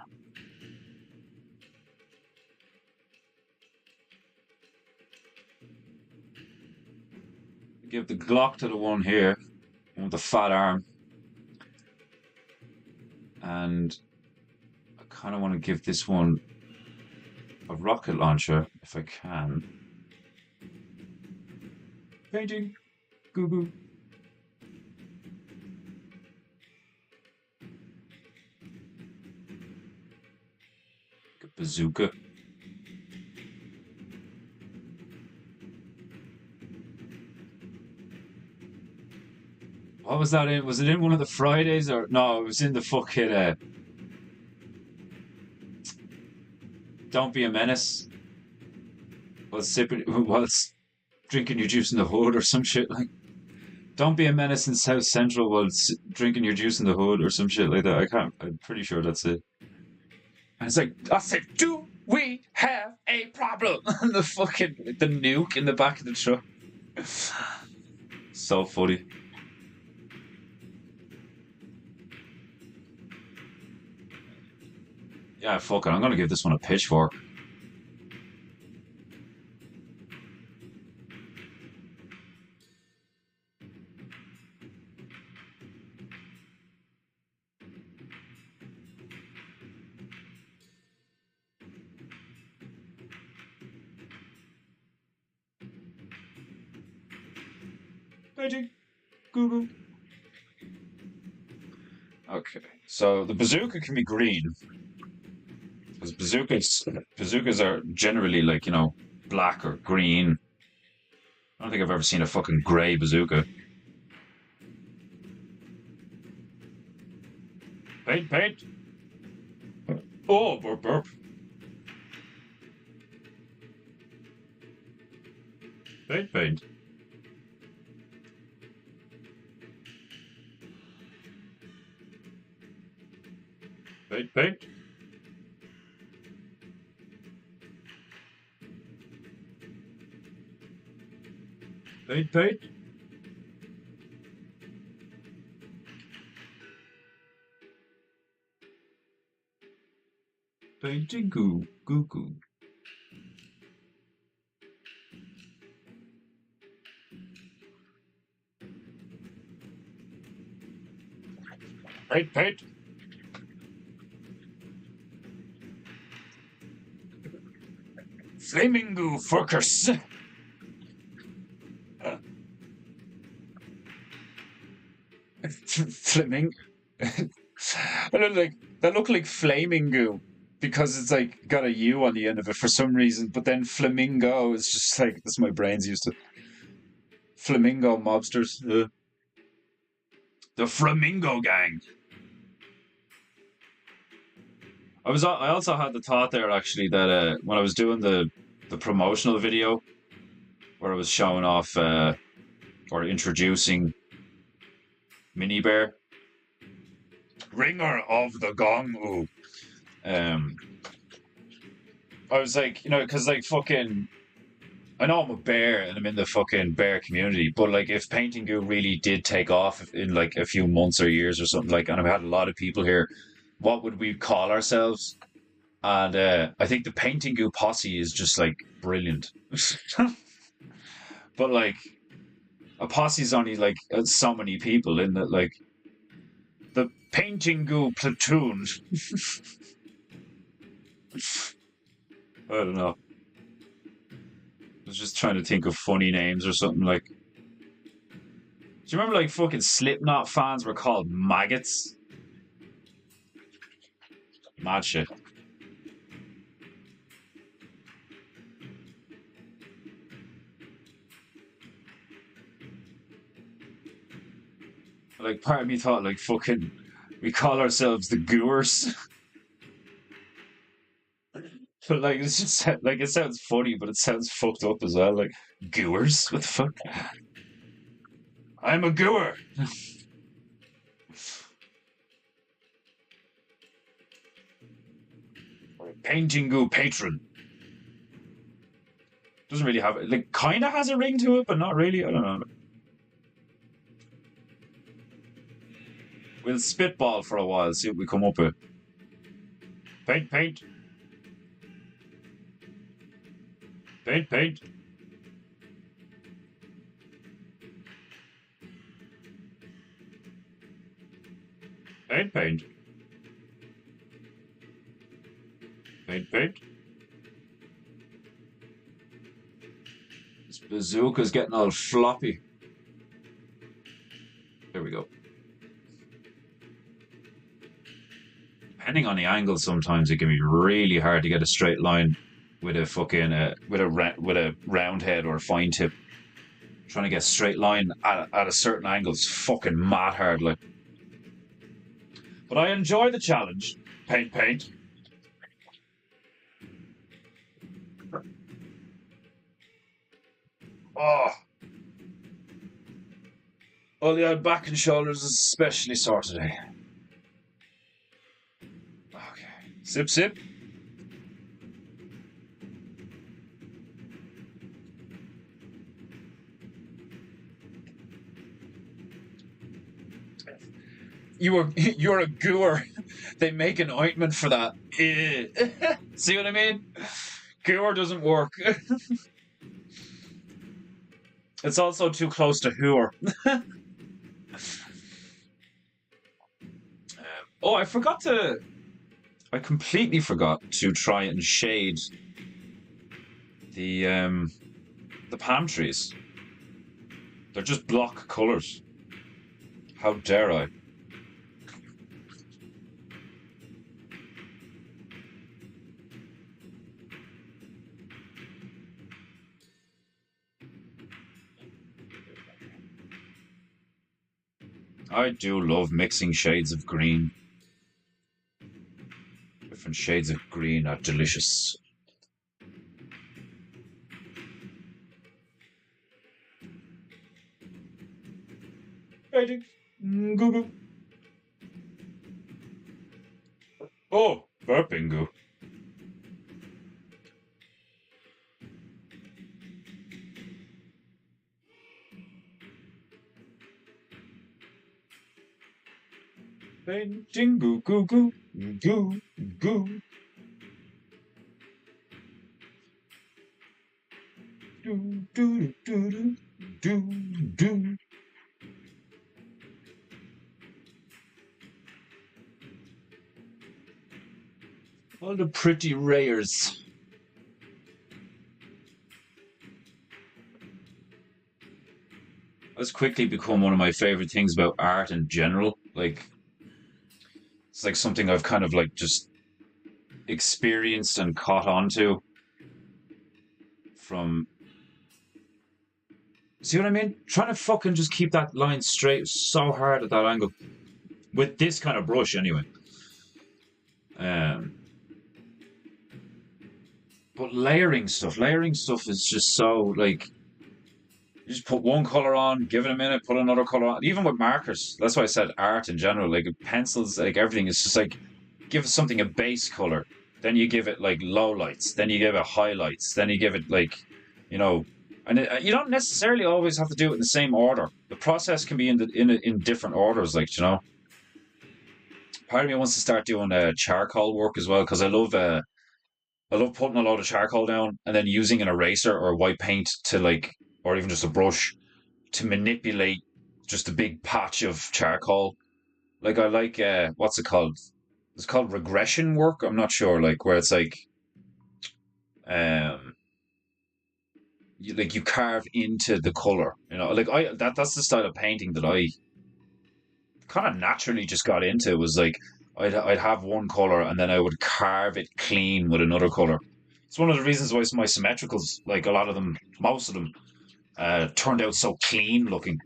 Give the Glock to the one here, with the fat arm. And I kind of want to give this one a rocket launcher, if I can. Painting. Goo goo. A bazooka. What was that in? Was it in one of the Fridays or no? It was in the fucking Don't Be a Menace. Whilst drinking your juice in the hood or some shit like. Don't be a menace in South Central while drinking your juice in the hood or some shit like that. I'm pretty sure that's it. And it's like, I said, do we have a problem? The nuke in the back of the truck. So funny. Yeah, fuck it. I'm gonna give this one a pitchfork. Magic. Google. Okay, so the bazooka can be green. Because bazookas are generally like, black or green. I don't think I've ever seen a fucking grey bazooka. Paint, paint. Oh, burp, burp. Paint, paint. Paint, paint. Paint, paint. Paintingu, goo goo. Paint. Flamingo focus. Flaming. That look like flamingo because it's like got a U on the end of it for some reason. But then flamingo is just like that's my brain's used to flamingo mobsters. The Flamingo Gang. I also had the thought there actually that when I was doing the promotional video where I was showing off or introducing Mini Bear, Ringer of the Gong. Ooh. I was like, because like fucking, I know I'm a bear and I'm in the fucking bear community, but like if Painting Goo really did take off in like a few months or years or something like, and I've had a lot of people here, what would we call ourselves? And I think the Painting Goo posse is just like brilliant. But like a posse is only like so many people in that, like the Painting Goo platoon. I don't know. I was just trying to think of funny names or something like. Do you remember like fucking Slipknot fans were called maggots? Mad shit. Like part of me thought like fucking we call ourselves the Goers. But like it's just like it sounds funny, but it sounds fucked up as well. Like Goers? What the fuck? I'm a Goer. Painting Goo patron. Doesn't really have it. Like kind of has a ring to it, but not really. I don't know. We'll spitball for a while, see what we come up with. Paint. Paint. Paint. This bazooka's getting all floppy. There we go. Depending on the angle, sometimes it can be really hard to get a straight line with a fucking with a round head or a fine tip. Trying to get straight line at a certain angle is fucking mad hard, like. But I enjoy the challenge. Paint. Oh. Oh, the old back and shoulders is especially sore today. Okay. Sip. You're a gooer. They make an ointment for that. See what I mean? Gooer doesn't work. It's also too close to hooer. Oh, I completely forgot to try and shade the palm trees. They're just block colours. How dare I? I do love mixing shades of green. Different shades of green are delicious. Painting. Goo. Oh, burping goo. Painting goo. Do, do, do, do, do. All the pretty rares. That's quickly become one of my favorite things about art in general. Like, it's like something I've kind of like just experienced and caught on to from. See what I mean? Trying to fucking just keep that line straight so hard at that angle. With this kind of brush, anyway. Um, but layering stuff is just so, like, you just put one color on, give it a minute, put another color on. Even with markers, that's why I said art in general. Like pencils, like everything is just like give something a base color, then you give it like low lights, then you give it highlights, then you give it like, you know, and you don't necessarily always have to do it in the same order. The process can be in different orders, like you know. Part of me wants to start doing charcoal work as well because I love putting a load of charcoal down and then using an eraser or white paint to like, or even just a brush to manipulate just a big patch of charcoal. Like I like what's it called? It's called regression work. I'm not sure, like where it's like um you carve into the color. You know, like that's the style of painting that I kind of naturally just got into. Was like I'd have one color and then I would carve it clean with another color. It's one of the reasons why my symmetricals, like a lot of them, most of them, turned out so clean looking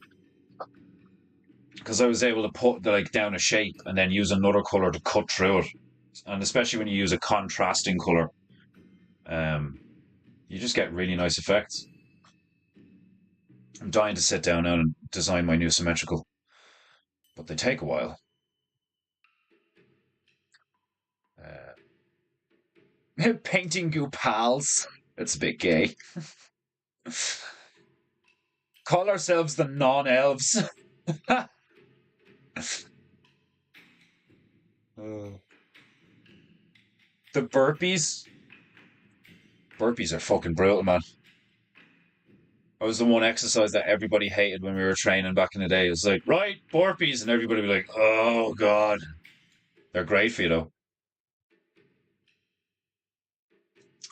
because I was able to put like down a shape and then use another color to cut through it. And especially when you use a contrasting color, um, you just get really nice effects. I'm dying to sit down now and design my new symmetrical, but they take a while. Painting goo pals. It's a bit gay. Call ourselves the non-elves. The burpees. Burpees are fucking brutal, man. I was the one exercise that everybody hated when we were training back in the day. It was like, right, burpees, and everybody would be like, oh god. They're great for you though.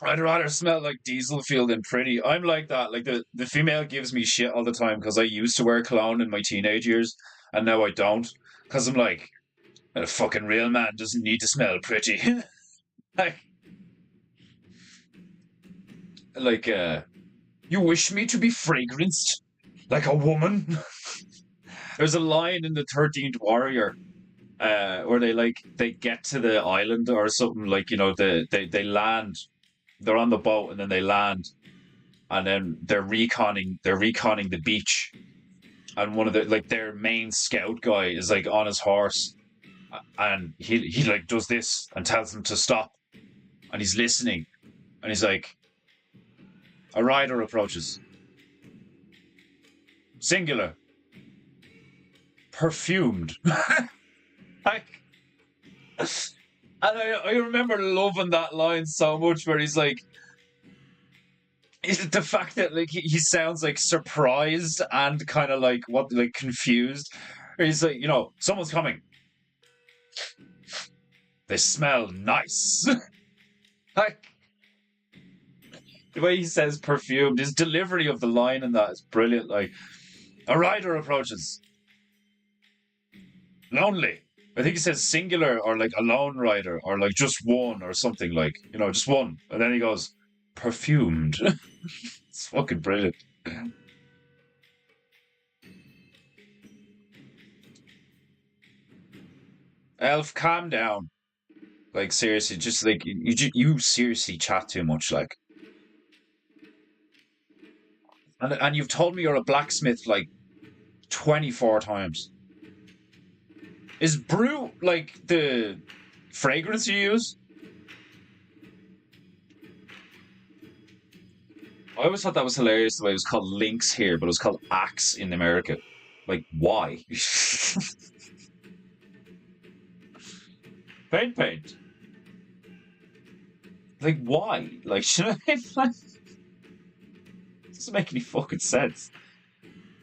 I'd rather smell like diesel fuel than pretty. I'm like that. Like the female gives me shit all the time because I used to wear cologne in my teenage years and now I don't. Because I'm like, a fucking real man doesn't need to smell pretty. like, like, you wish me to be fragranced like a woman? There's a line in the 13th Warrior where they get to the island or something like they land, they're on the boat and then they land and then they're reconning the beach and one of the like their main scout guy is like on his horse and he like does this and tells them to stop and he's listening and he's like a rider approaches singular perfumed like and I remember loving that line so much where he's like the fact that like he sounds like surprised and kind of like what like confused or he's like someone's coming, they smell nice. Like the way he says perfumed, his delivery of the line in that is brilliant. Like a rider approaches lonely, I think he says singular or like a lone rider or like just one or something like just one and then he goes perfumed. It's fucking brilliant. Elf, calm down. Like seriously, just like you seriously chat too much. Like, and you've told me you're a blacksmith like 24 times. Is brew like the fragrance you use? I always thought that was hilarious the way it was called Lynx here, but it was called Axe in America. Like, why? Paint. Like, why? Like, should I? doesn't make any fucking sense.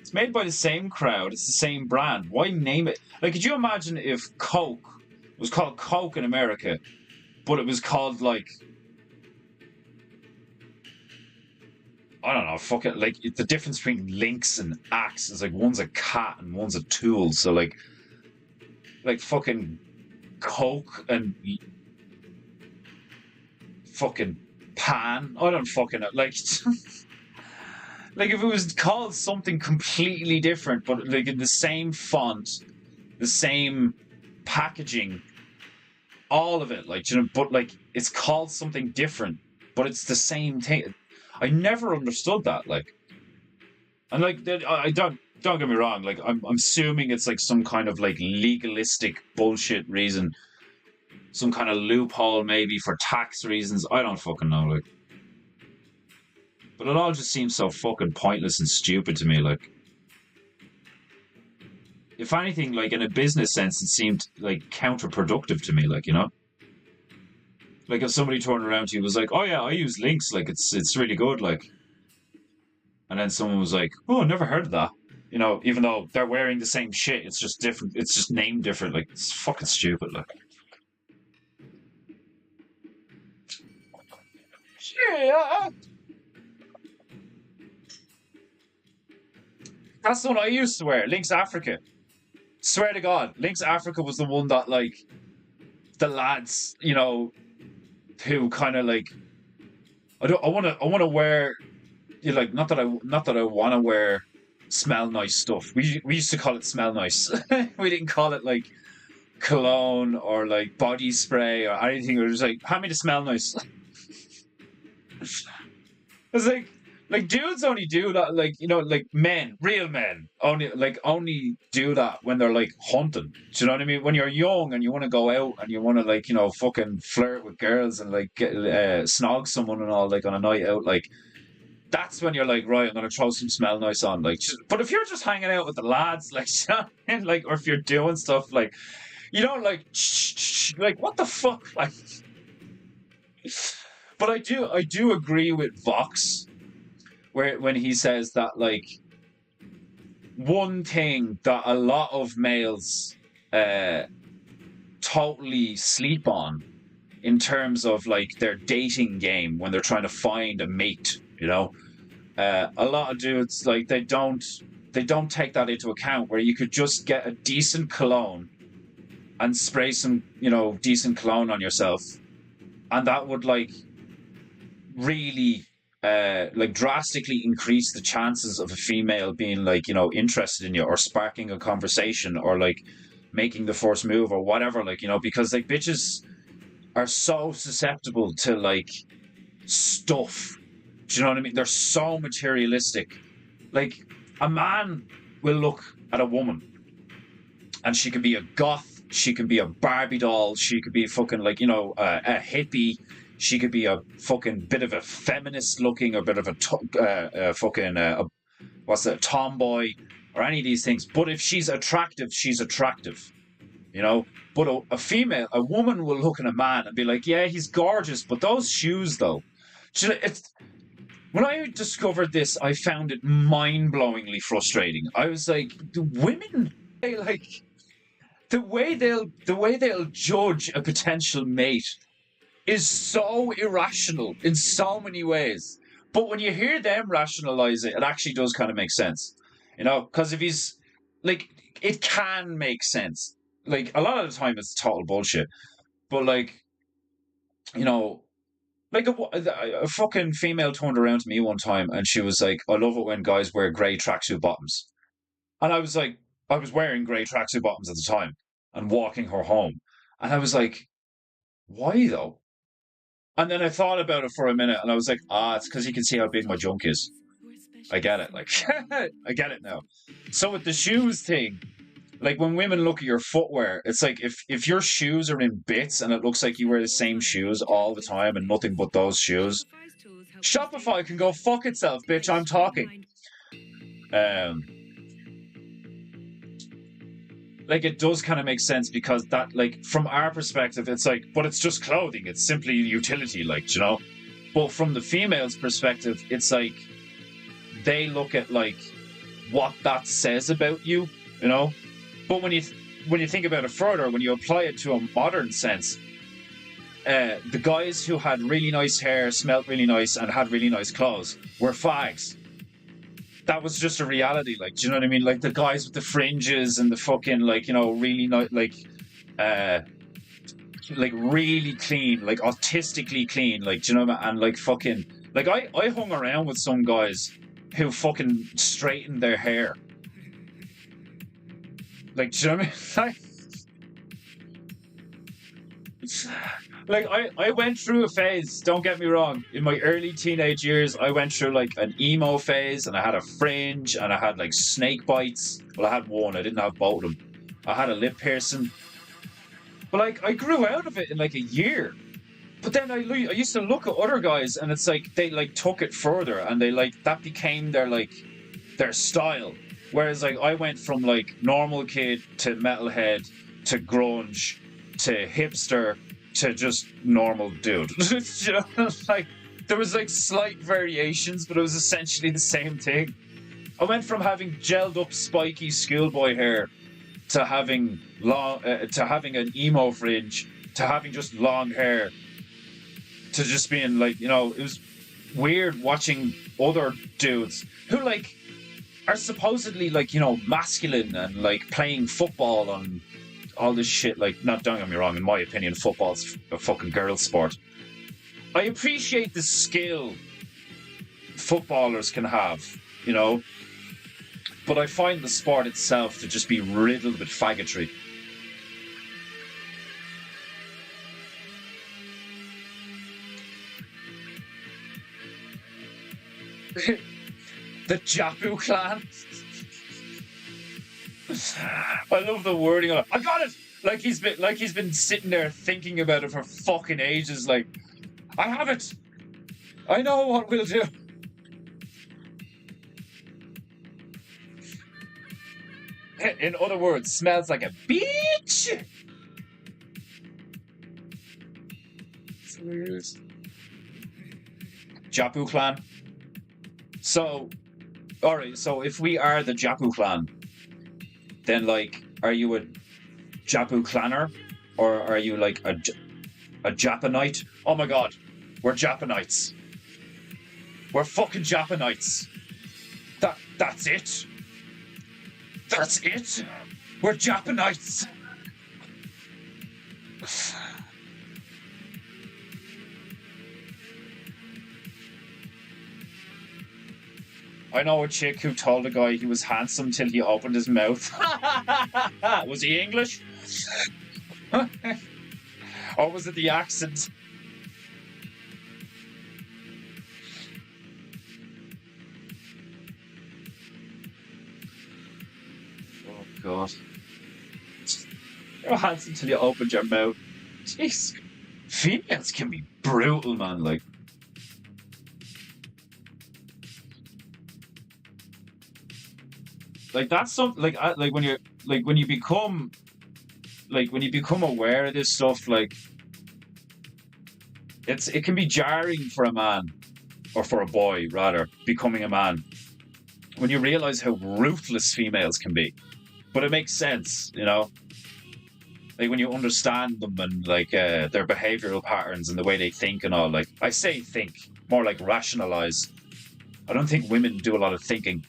It's made by the same crowd. It's the same brand. Why name it? Like, could you imagine if Coke was called Coke in America, but it was called, like, I don't know, fuck it. Like, the difference between Lynx and Axe is like one's a cat and one's a tool. So, like fucking Coke and fucking Pan. I don't fucking know. Like, like if it was called something completely different, but like in the same font, the same packaging, all of it, like, you know, but like it's called something different, but it's the same thing. I never understood that, like, and like I don't get me wrong, like I'm assuming it's like some kind of like legalistic bullshit reason, some kind of loophole maybe for tax reasons. I don't fucking know, like, but it all just seems so fucking pointless and stupid to me. Like, if anything, like in a business sense, it seemed like counterproductive to me, like, you know. Like if somebody turned around to you and was like, "Oh yeah, I use Lynx, like it's really good," like, and then someone was like, "Oh, I never heard of that," you know, even though they're wearing the same shit, it's just different. It's just named different. Like, it's fucking stupid. Like, yeah, that's the one I used to wear. Lynx Africa. Swear to God, Lynx Africa was the one that, like, the lads, you know, who kind of like, I want to wear, you know, like, not that I want to wear smell nice stuff. We used to call it smell nice. We didn't call it like cologne or like body spray or anything. It was like, hand me the smell nice. It's like dudes only do that, like, you know, like men, real men only do that when they're like hunting. Do you know what I mean? When you're young and you want to go out and you want to, like, you know, fucking flirt with girls and like get, snog someone and all, like on a night out, like, that's when you're like, right, I'm gonna throw some smell nice on, like. But if you're just hanging out with the lads, like, you know what I mean? Like, or if you're doing stuff, like, you don't like, like, what the fuck, like. But I do agree with Vox, where when he says that, like, one thing that a lot of males totally sleep on in terms of like their dating game when they're trying to find a mate, you know, a lot of dudes, like, they don't take that into account, where you could just get a decent cologne and spray some, you know, decent cologne on yourself, and that would, like, really like drastically increase the chances of a female being, like, you know, interested in you or sparking a conversation or like making the first move or whatever, like, you know, because like bitches are so susceptible to like stuff. Do you know what I mean? They're so materialistic. Like, a man will look at a woman and she could be a goth, she could be a Barbie doll, she could be fucking, like, you know, a hippie, she could be a fucking bit of a feminist looking, or a bit of a fucking what's that, tomboy, or any of these things. But if she's attractive, she's attractive, you know. But a female, a woman will look at a man and be like, yeah, he's gorgeous, but those shoes though. It's, when I discovered this, I found it mind-blowingly frustrating. I was like, the women, they like, the way they'll judge a potential mate is so irrational in so many ways. But when you hear them rationalize it, it actually does kind of make sense. You know, because if he's, like, it can make sense. Like, a lot of the time it's total bullshit. But, like, you know, like a fucking female turned around to me one time and she was like, I love it when guys wear grey tracksuit bottoms. And I was like, I was wearing grey tracksuit bottoms at the time and walking her home. And I was like, why though? And then I thought about it for a minute and I was like, it's because you can see how big my junk is. I get it. Like, I get it now. So with the shoes thing, like, when women look at your footwear, it's like, if your shoes are in bits and it looks like you wear the same shoes all the time and nothing but those shoes, Shopify can go fuck itself, bitch. I'm talking. Like, it does kind of make sense, because that, like, from our perspective, it's like, but it's just clothing. It's simply utility, like, you know. But from the female's perspective, it's like, they look at like what that says about you, you know. But when you think about it further, when you apply it to a modern sense, the guys who had really nice hair, smelled really nice, and had really nice clothes were fags. That was just a reality, like, do you know what I mean? Like the guys with the fringes and the fucking like, you know, really nice, like really clean, like autistically clean, like, do you know, and like fucking, like I hung around with some guys who fucking straightened their hair. Like, do you know what I mean? Like I went through a phase, don't get me wrong. In my early teenage years, I went through like an emo phase, and I had a fringe, and I had like snake bites. Well, I had one, I didn't have both of them. I had a lip piercing. But like I grew out of it in like a year. But then I used to look at other guys, and it's like they like took it further, and they like that became their style. Whereas like I went from like normal kid to metalhead to grunge to hipster to just normal dude. You know, like there was like slight variations, but it was essentially the same thing. I went from having gelled up spiky schoolboy hair to having an emo fringe to having just long hair to just being like, you know, it was weird watching other dudes who like are supposedly like, you know, masculine and like playing football and all this shit. Like, not, don't get me wrong, in my opinion, football's a fucking girl sport. I appreciate the skill footballers can have, you know, but I find the sport itself to just be riddled with faggotry. The Japu clan. I love the wording on it. I got it. Like he's been sitting there thinking about it for fucking ages. Like, I have it. I know what we'll do. In other words, smells like a beach. Japu clan. So, alright, so if we are the Japu clan, then like, are you a Japu clanner? Or are you like a Japanite? Oh my god, we're Japanites. We're fucking Japanites. That's it. That's it. We're Japanites. I know a chick who told a guy he was handsome till he opened his mouth. Was he English? Or was it the accent? Oh, God. You're handsome till you opened your mouth. Jeez. Females can be brutal, man. Like that's something like when you become aware of this stuff, like it can be jarring for a man, or for a boy rather, becoming a man, when you realize how ruthless females can be. But it makes sense, you know, like when you understand them and like their behavioral patterns and the way they think and all. Like, I say think, more like rationalize. I don't think women do a lot of thinking.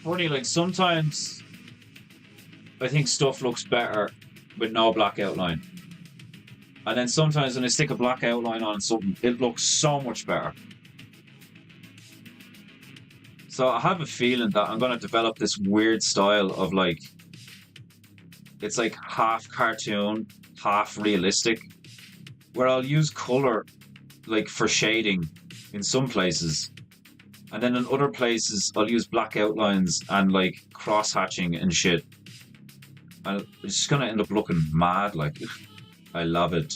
Funny, like sometimes I think stuff looks better with no black outline. And then sometimes when I stick a black outline on something, it looks so much better. So I have a feeling that I'm going to develop this weird style of like it's like half cartoon, half realistic, where I'll use color like for shading in some places, and then in other places I'll use black outlines and like cross hatching and shit. And it's just gonna end up looking mad. Like, I love it.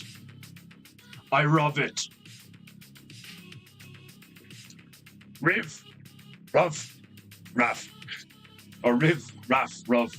I love it. Riv, Ruff, Raff, or Riv, Raff, Ruff.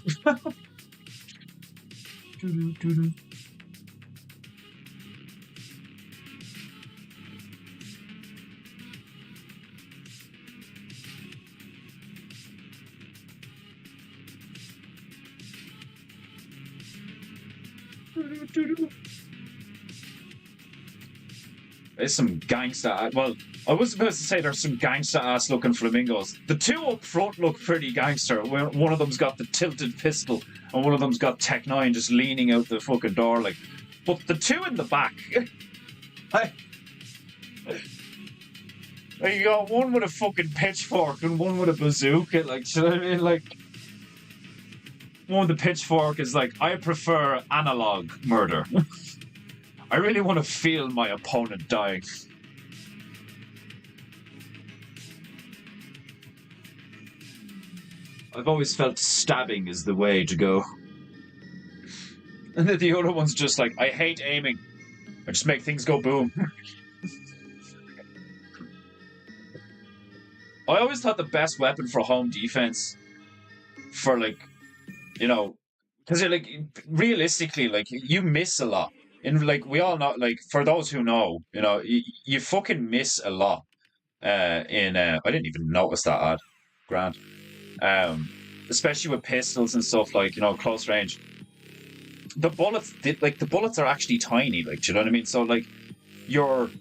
There's some gangster. Well, I was supposed to say there's some gangster ass looking flamingos. The two up front look pretty gangster. One of them's got the tilted pistol, and one of them's got Tech 9 just leaning out the fucking door, like. But the two in the back, you got one with a fucking pitchfork and one with a bazooka. Like, you know what I mean? Like, one with the pitchfork is like, I prefer analog murder. I really want to feel my opponent dying. I've always felt stabbing is the way to go. And then the other one's just like, I hate aiming. I just make things go boom. I always thought the best weapon for home defense, for like, you know, because like realistically, like you miss a lot. And like we all know, like for those who know, you know, you fucking miss a lot. I didn't even notice that ad, Grant. Especially with pistols and stuff, like, you know, close range. The bullets are actually tiny, like, do you know what I mean? So like your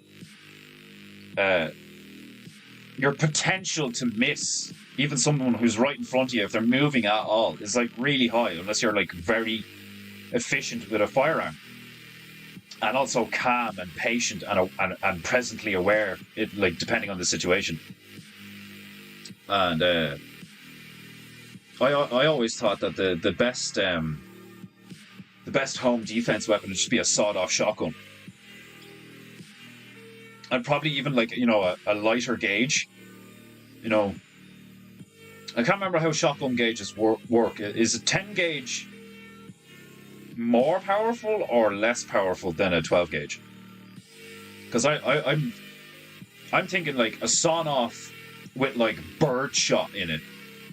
potential to miss even someone who's right in front of you if they're moving at all is like really high, unless you're like very efficient with a firearm. And also calm and patient and presently aware, it like depending on the situation. And I always thought that the best home defense weapon would just be a sawed-off shotgun, and probably even like, you know, a lighter gauge. You know, I can't remember how shotgun gauges work. Is a 10 gauge more powerful or less powerful than a 12 gauge? Because I'm thinking like a sawn-off with like bird shot in it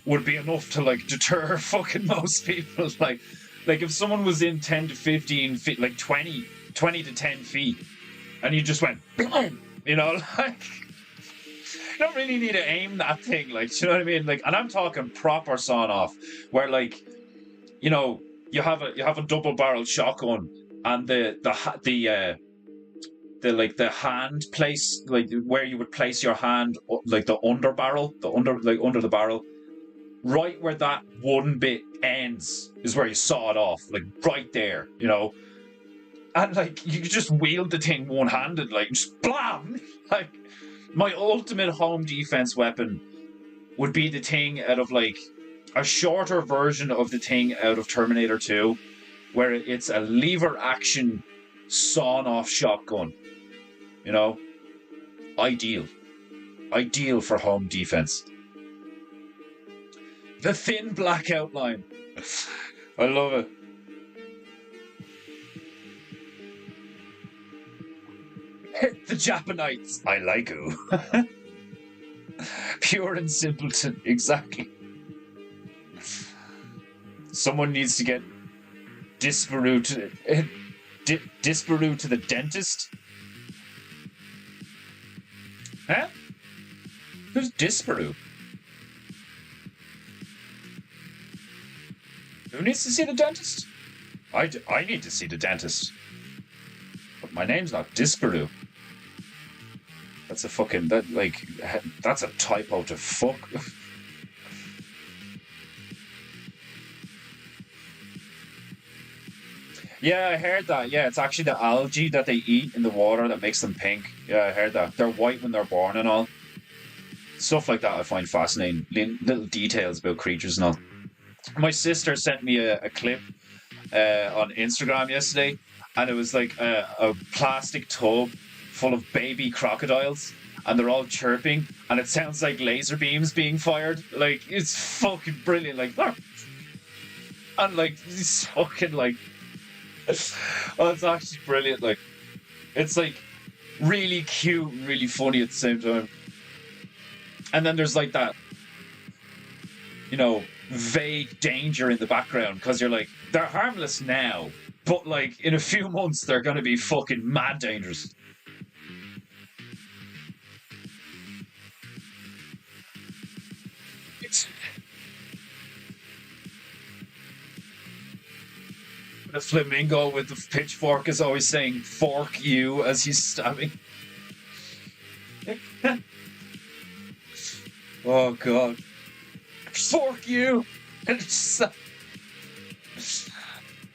would be enough to like deter fucking most people. Like if someone was in 10 to 15 feet, like 20 to 10 feet, and you just went, you know, like, you don't really need to aim that thing, like, you know what I mean? Like, and I'm talking proper sawn-off, where like, you know, you have a double-barreled shotgun, and the hand place, like where you would place your hand, like the under barrel, under the barrel, right where that one bit ends is where you saw it off, like right there, you know. And like you could just wield the thing one-handed, like just blam. Like my ultimate home defense weapon would be the thing out of like a shorter version of the thing out of Terminator 2, where it's a lever action sawn-off shotgun. You know, ideal for home defense. The thin black outline. I love it. The Japanites. I like you. Pure and simpleton. Exactly. Someone needs to get Disparu to the dentist. Huh? Who's Disparu? Who needs to see the dentist? I need to see the dentist. But my name's not Disparu. That's a fucking... that's a typo to fuck. Yeah, I heard that. Yeah, it's actually the algae that they eat in the water that makes them pink. Yeah, I heard that. They're white when they're born and all. Stuff like that I find fascinating. Little details about creatures and all. My sister sent me a clip on Instagram yesterday, and it was like a plastic tub full of baby crocodiles, and they're all chirping, and it sounds like laser beams being fired. Like, it's fucking brilliant. Like, and like it's fucking like, oh, it's actually brilliant. Like, it's like really cute and really funny at the same time. And then there's like that, vague danger in the background, because you're like, they're harmless now, but like in a few months they're gonna be fucking mad dangerous. The flamingo with the pitchfork is always saying "fork you" as he's stabbing. Oh god. Fork you!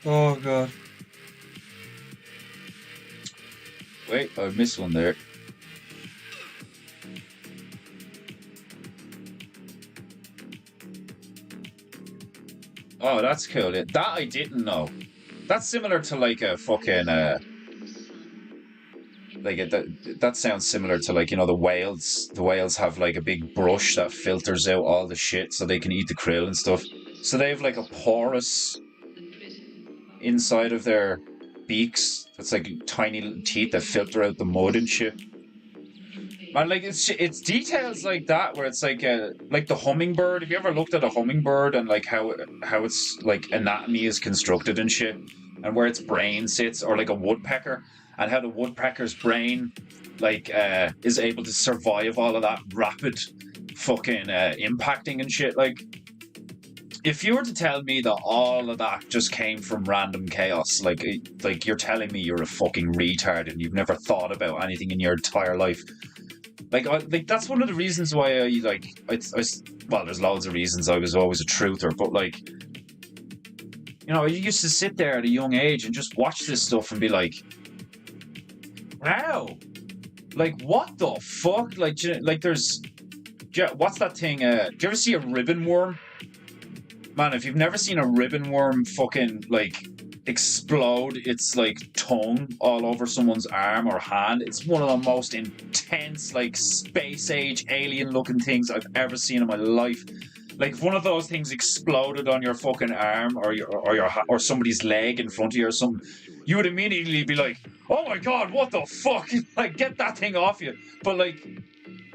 Oh god. Wait, I missed one there. Oh, that's cool. That I didn't know. That's similar to like a fucking that sounds similar to like the whales. The whales have like a big brush that filters out all the shit so they can eat the krill and stuff. So they have like a porous inside of their beaks that's like tiny little teeth that filter out the mud and shit. Man, like it's details like that where it's like the hummingbird. Have you ever looked at a hummingbird and like how its like anatomy is constructed and shit, and where its brain sits, or like a woodpecker, and how the woodpecker's brain like is able to survive all of that rapid fucking impacting and shit. Like, if you were to tell me that all of that just came from random chaos, like you're telling me you're a fucking retard and you've never thought about anything in your entire life. Like that's one of the reasons why well, there's loads of reasons. I was always a truther, but like, I used to sit there at a young age and just watch this stuff and be like, wow, like what the fuck? Like, there's, what's that thing? Do you ever see a ribbon worm? Man, if you've never seen a ribbon worm fucking like explode its like tongue all over someone's arm or hand, it's one of the most intense like space age alien looking things I've ever seen in my life. Like, if one of those things exploded on your fucking arm or somebody's leg in front of you or something, you would immediately be like, oh my god, what the fuck? Like, get that thing off you. But like,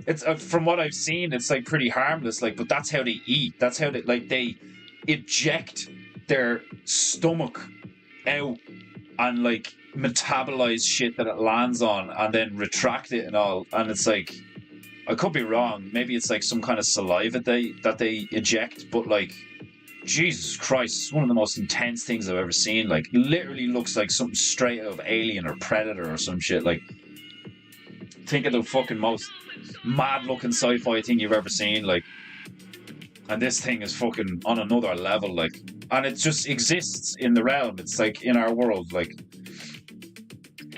it's from what I've seen, it's like pretty harmless. Like, but that's how they eat. That's how they eject their stomach out and like metabolize shit that it lands on and then retract it and all. And it's like, I could be wrong, maybe it's like some kind of saliva that they eject, but like, Jesus Christ, it's one of the most intense things I've ever seen. Like, literally looks like something straight out of Alien or Predator or some shit. Like, think of the fucking most mad looking sci-fi thing you've ever seen. Like, and this thing is fucking on another level. Like, and it just exists in the realm. It's like in our world. Like,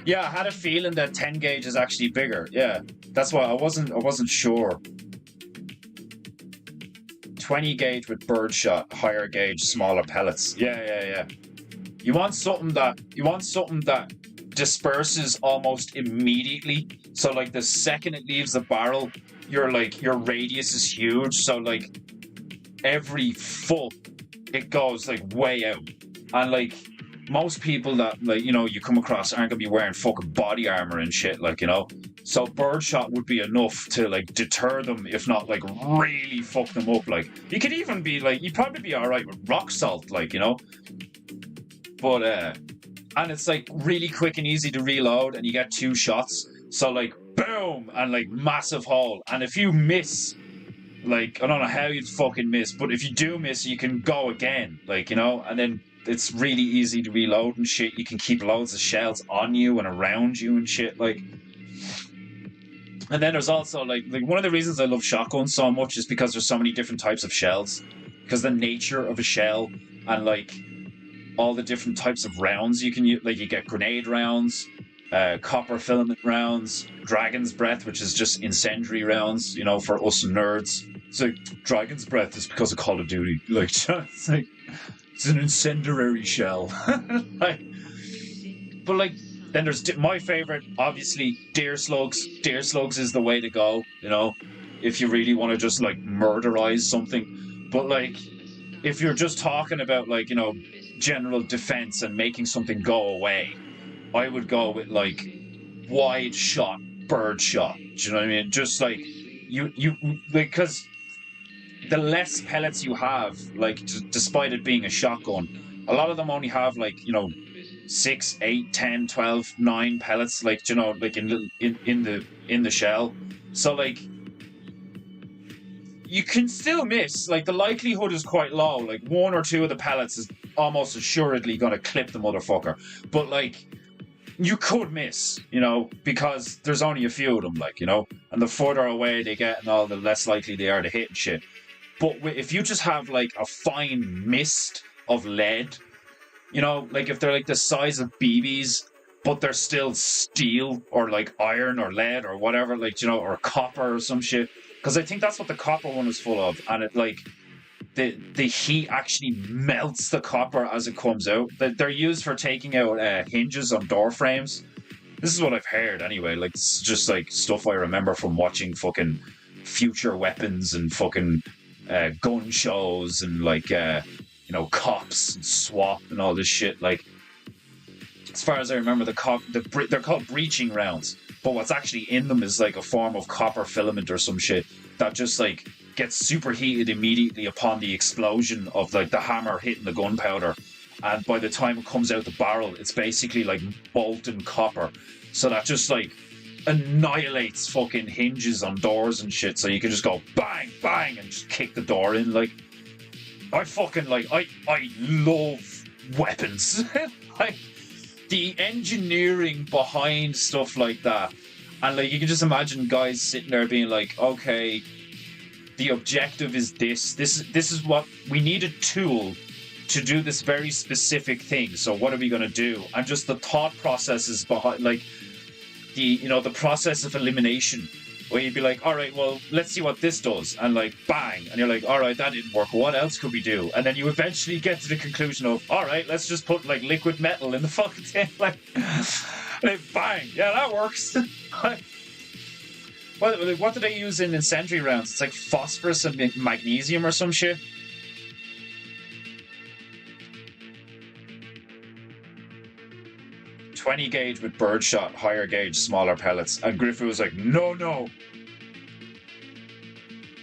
yeah, I had a feeling that 10 gauge is actually bigger. Yeah, that's why I wasn't sure. 20 gauge with birdshot, higher gauge, smaller pellets. Yeah. You want something that disperses almost immediately. So like the second it leaves the barrel, your radius is huge. So like every foot it goes like way out. And like most people that like you come across aren't gonna be wearing fucking body armor and shit, like, so birdshot would be enough to like deter them, if not like really fuck them up. Like, you could even be like, you'd probably be all right with rock salt, like, but and it's like really quick and easy to reload, and you get 2 shots, so like boom, and like massive hole. And if you miss, like, I don't know how you'd fucking miss, but if you do miss, you can go again, like, and then it's really easy to reload and shit. You can keep loads of shells on you and around you and shit, like. And then there's also like one of the reasons I love shotguns so much is because there's so many different types of shells, because the nature of a shell and like all the different types of rounds you can use. Like, you get grenade rounds, copper filament rounds, dragon's breath, which is just incendiary rounds, for us nerds. It's like, dragon's breath is because of Call of Duty. Like, it's like It's an incendiary shell. Like, but like, then there's my favorite, obviously, deer slugs. Deer slugs is the way to go, you know, if you really want to just like murderize something. But like, if you're just talking about like, you know, general defense and making something go away, I would go with like wide shot bird shot. Do you know what I mean? Just like you because the less pellets you have, like despite it being a shotgun, a lot of them only have like, you know, 6, 8, 10, 12, 9 pellets, like, you know, like in the shell. So like you can still miss. Like the likelihood is quite low. Like one or two of the pellets is almost assuredly gonna clip the motherfucker. But like you could miss, you know, because there's only a few of them, like, you know, and the further away they get and all, the less likely they are to hit and shit. But if you just have like a fine mist of lead, you know, like if they're like the size of BBs, but they're still steel or like iron or lead or whatever, like, you know, or copper or some shit. Because I think that's what the copper one is full of, and it like the heat actually melts the copper as it comes out. They're used for taking out hinges on door frames. This is what I've heard anyway. Like it's just like stuff I remember from watching fucking Future Weapons and fucking gun shows and like you know, cops and SWAT and all this shit. Like as far as I remember, they're called breaching rounds, but what's actually in them is like a form of copper filament or some shit that just like gets superheated immediately upon the explosion of like the hammer hitting the gunpowder, and by the time it comes out the barrel, it's basically like molten copper. So that just like annihilates fucking hinges on doors and shit. So you can just go bang, bang, and just kick the door in. Like I fucking like I love weapons. Like the engineering behind stuff like that. And like you can just imagine guys sitting there being like, okay, the objective is this. This is what we need, a tool to do this very specific thing. So what are we gonna do? And just the thought processes behind like the, you know, the process of elimination, where you'd be like, all right, well, let's see what this does, and like bang, and you're like, all right, that didn't work, what else could we do? And then you eventually get to the conclusion of, all right, let's just put like liquid metal in the fucking thing. Like bang, yeah, that works. What do they use in incendiary rounds? It's like phosphorus and magnesium or some shit. 20 gauge with birdshot, higher gauge, smaller pellets. And Griffith was like, no.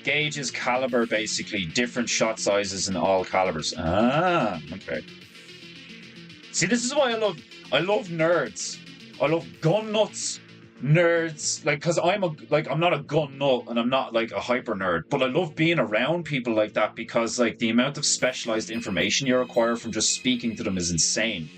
Gauge is caliber, basically. Different shot sizes in all calibers. Ah, okay. See, this is why I love nerds. I love gun nuts, nerds. Like, because I'm not a gun nut and I'm not like a hyper nerd, but I love being around people like that because like the amount of specialized information you require from just speaking to them is insane.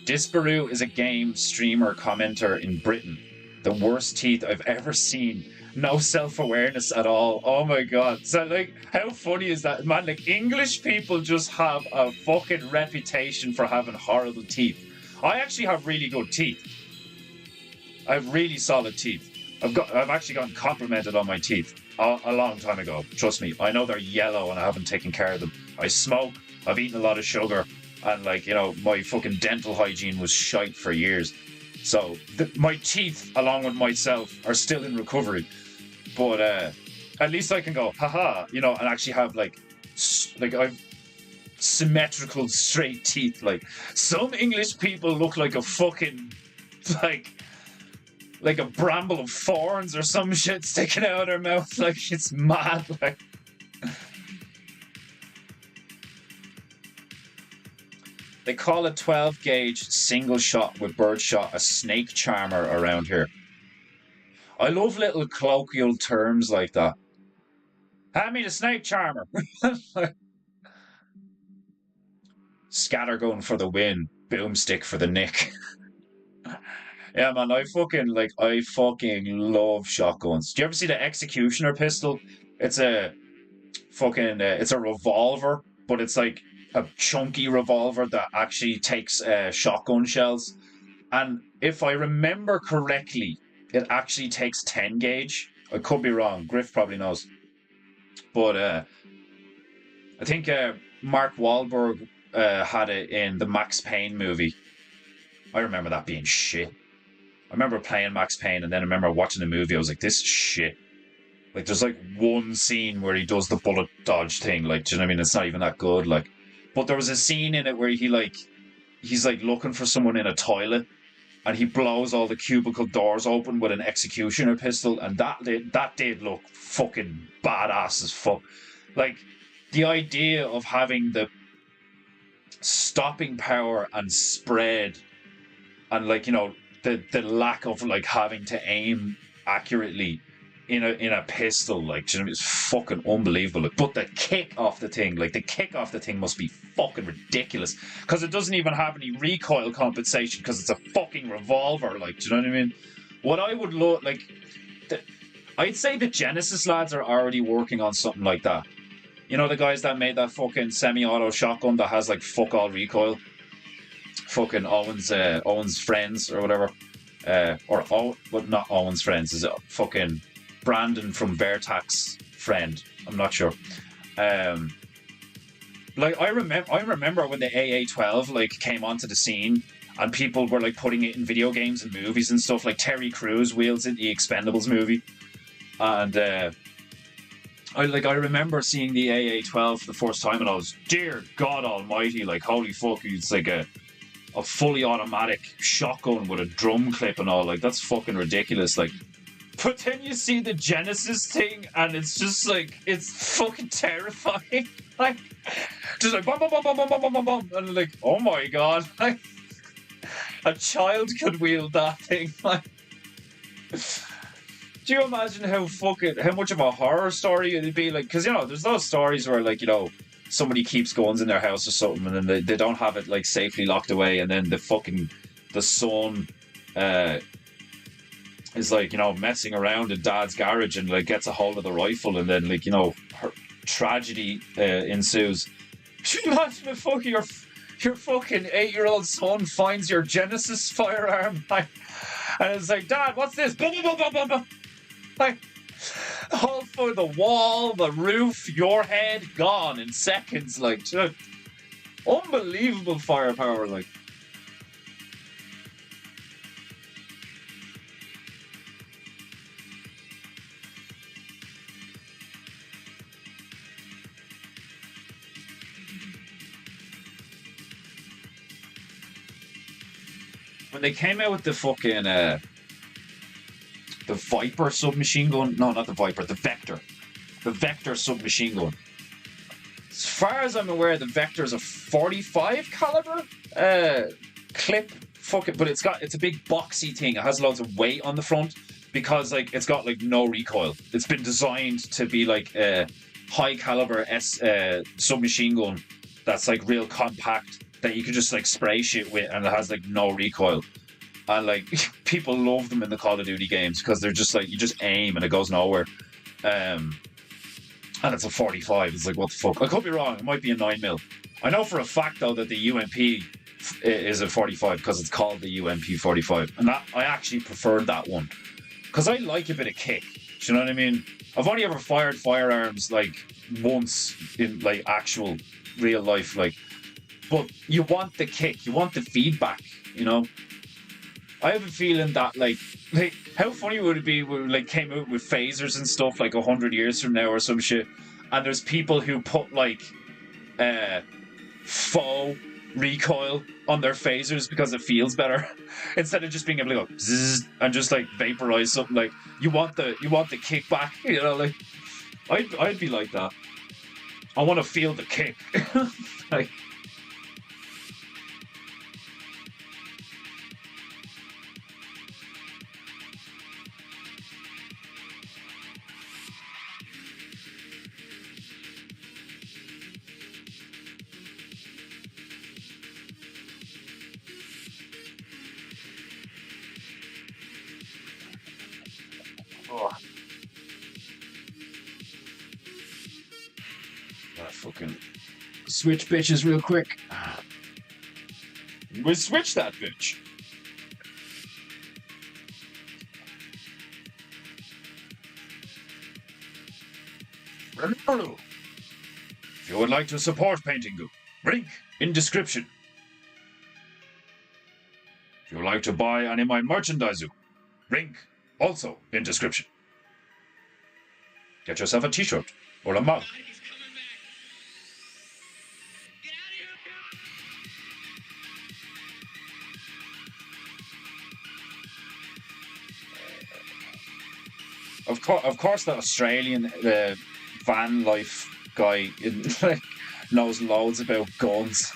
Disparu is a game streamer commenter in Britain. The worst teeth I've ever seen. No self-awareness at all. Oh my god. So like, how funny is that? Man, like English people just have a fucking reputation for having horrible teeth. I actually have really good teeth. I have really solid teeth. I've actually gotten complimented on my teeth a long time ago. Trust me, I know they're yellow and I haven't taken care of them. I smoke, I've eaten a lot of sugar, and like, you know, my fucking dental hygiene was shite for years. So my teeth, along with myself, are still in recovery. But at least I can go, haha, you know, and actually have like I've symmetrical straight teeth. Like some English people look like a fucking like a bramble of thorns or some shit sticking out of their mouth. Like it's mad. Like they call a 12 gauge single shot with birdshot a snake charmer around here. I love little colloquial terms like that. Hand me the snake charmer. Scattergun for the win, boomstick for the nick. Yeah, man, I fucking love shotguns. Do you ever see the executioner pistol? It's a fucking, it's a revolver, but it's like a chunky revolver that actually takes shotgun shells. And if I remember correctly, it actually takes 10 gauge. I could be wrong. Griff probably knows. But I think Mark Wahlberg had it in the Max Payne movie. I remember that being shit. I remember playing Max Payne, and then I remember watching the movie. I was like, this is shit. Like, there's like one scene where he does the bullet dodge thing. Like, do you know what I mean? It's not even that good. Like, but there was a scene in it where he's like looking for someone in a toilet, and he blows all the cubicle doors open with an executioner pistol, and that did look fucking badass as fuck. Like, the idea of having the stopping power and spread, and like, you know, the lack of like having to aim accurately in a pistol, like, you know, it's fucking unbelievable. Like, but the kick off the thing, like the kick off the thing must be fucking ridiculous, because it doesn't even have any recoil compensation because it's a fucking revolver. Like, do you know what I mean? What I would look like, I'd say the Genesis lads are already working on something like that. You know, the guys that made that fucking semi-auto shotgun that has like fuck all recoil. Fucking Owen's friends or whatever, but not Owen's friends. Is it fucking Brandon from Vertax friend? I'm not sure. Like, I remember when the AA-12 like came onto the scene, and people were like putting it in video games and movies and stuff. Like Terry Crews wields it in the Expendables movie, and I remember seeing the AA-12 for the first time, and I was, dear God Almighty, like, holy fuck, it's like a fully automatic shotgun with a drum clip and all. Like, that's fucking ridiculous. Like, but then you see the Genesis thing, and it's just like, it's fucking terrifying. Like, just like bum, bum, bum, bum, bum, bum, bum, bum, and like, oh my God, like, a child could wield that thing. Like, do you imagine how much of a horror story it'd be? Like, because, you know, there's those stories where, like, you know, somebody keeps guns in their house or something, and then they don't have it like safely locked away, and then the son is like, you know, messing around in dad's garage and like gets a hold of the rifle, and then, like, you know, tragedy ensues. Should you imagine if fucking your fucking 8-year-old son finds your Genesis firearm, like, and it's like, Dad, what's this? Like, all for the wall, the roof, your head gone in seconds. Like, unbelievable firepower. Like, when they came out with the fucking the Viper submachine gun. No, not the Viper, the Vector. The Vector submachine gun. As far as I'm aware, the Vector is a 45 caliber clip. Fuck it, but it's a big boxy thing. It has loads of weight on the front because, like, it's got like no recoil. It's been designed to be like a high caliber submachine gun that's like real compact, that you can just like spray shit with, and it has like no recoil. And like, people love them in the Call of Duty games because they're just like, you just aim and it goes nowhere. And it's a 45. It's like, what the fuck? I could be wrong. It might be a 9mm. I know for a fact though that the UMP is a 45 because it's called the UMP 45, and that I actually preferred that one because I like a bit of kick. Do you know what I mean? I've only ever fired firearms like once in like actual real life, like, but you want the kick, you want the feedback, you know. I have a feeling that, like, how funny would it be when, like, came out with phasers and stuff like 100 years from now or some shit, and there's people who put like faux recoil on their phasers because it feels better instead of just being able to go zzz and just like vaporize something. Like, you want the kickback, you know. Like, I'd be like that. I want to feel the kick. Like, oh, gotta fucking switch bitches real quick. We'll switch that bitch. If you would like to support PEINTEINGU, link in description. If you would like to buy any of my merchandise, link also in description. Get yourself a t-shirt or a mug. Of course, the Australian van life guy knows loads about guns.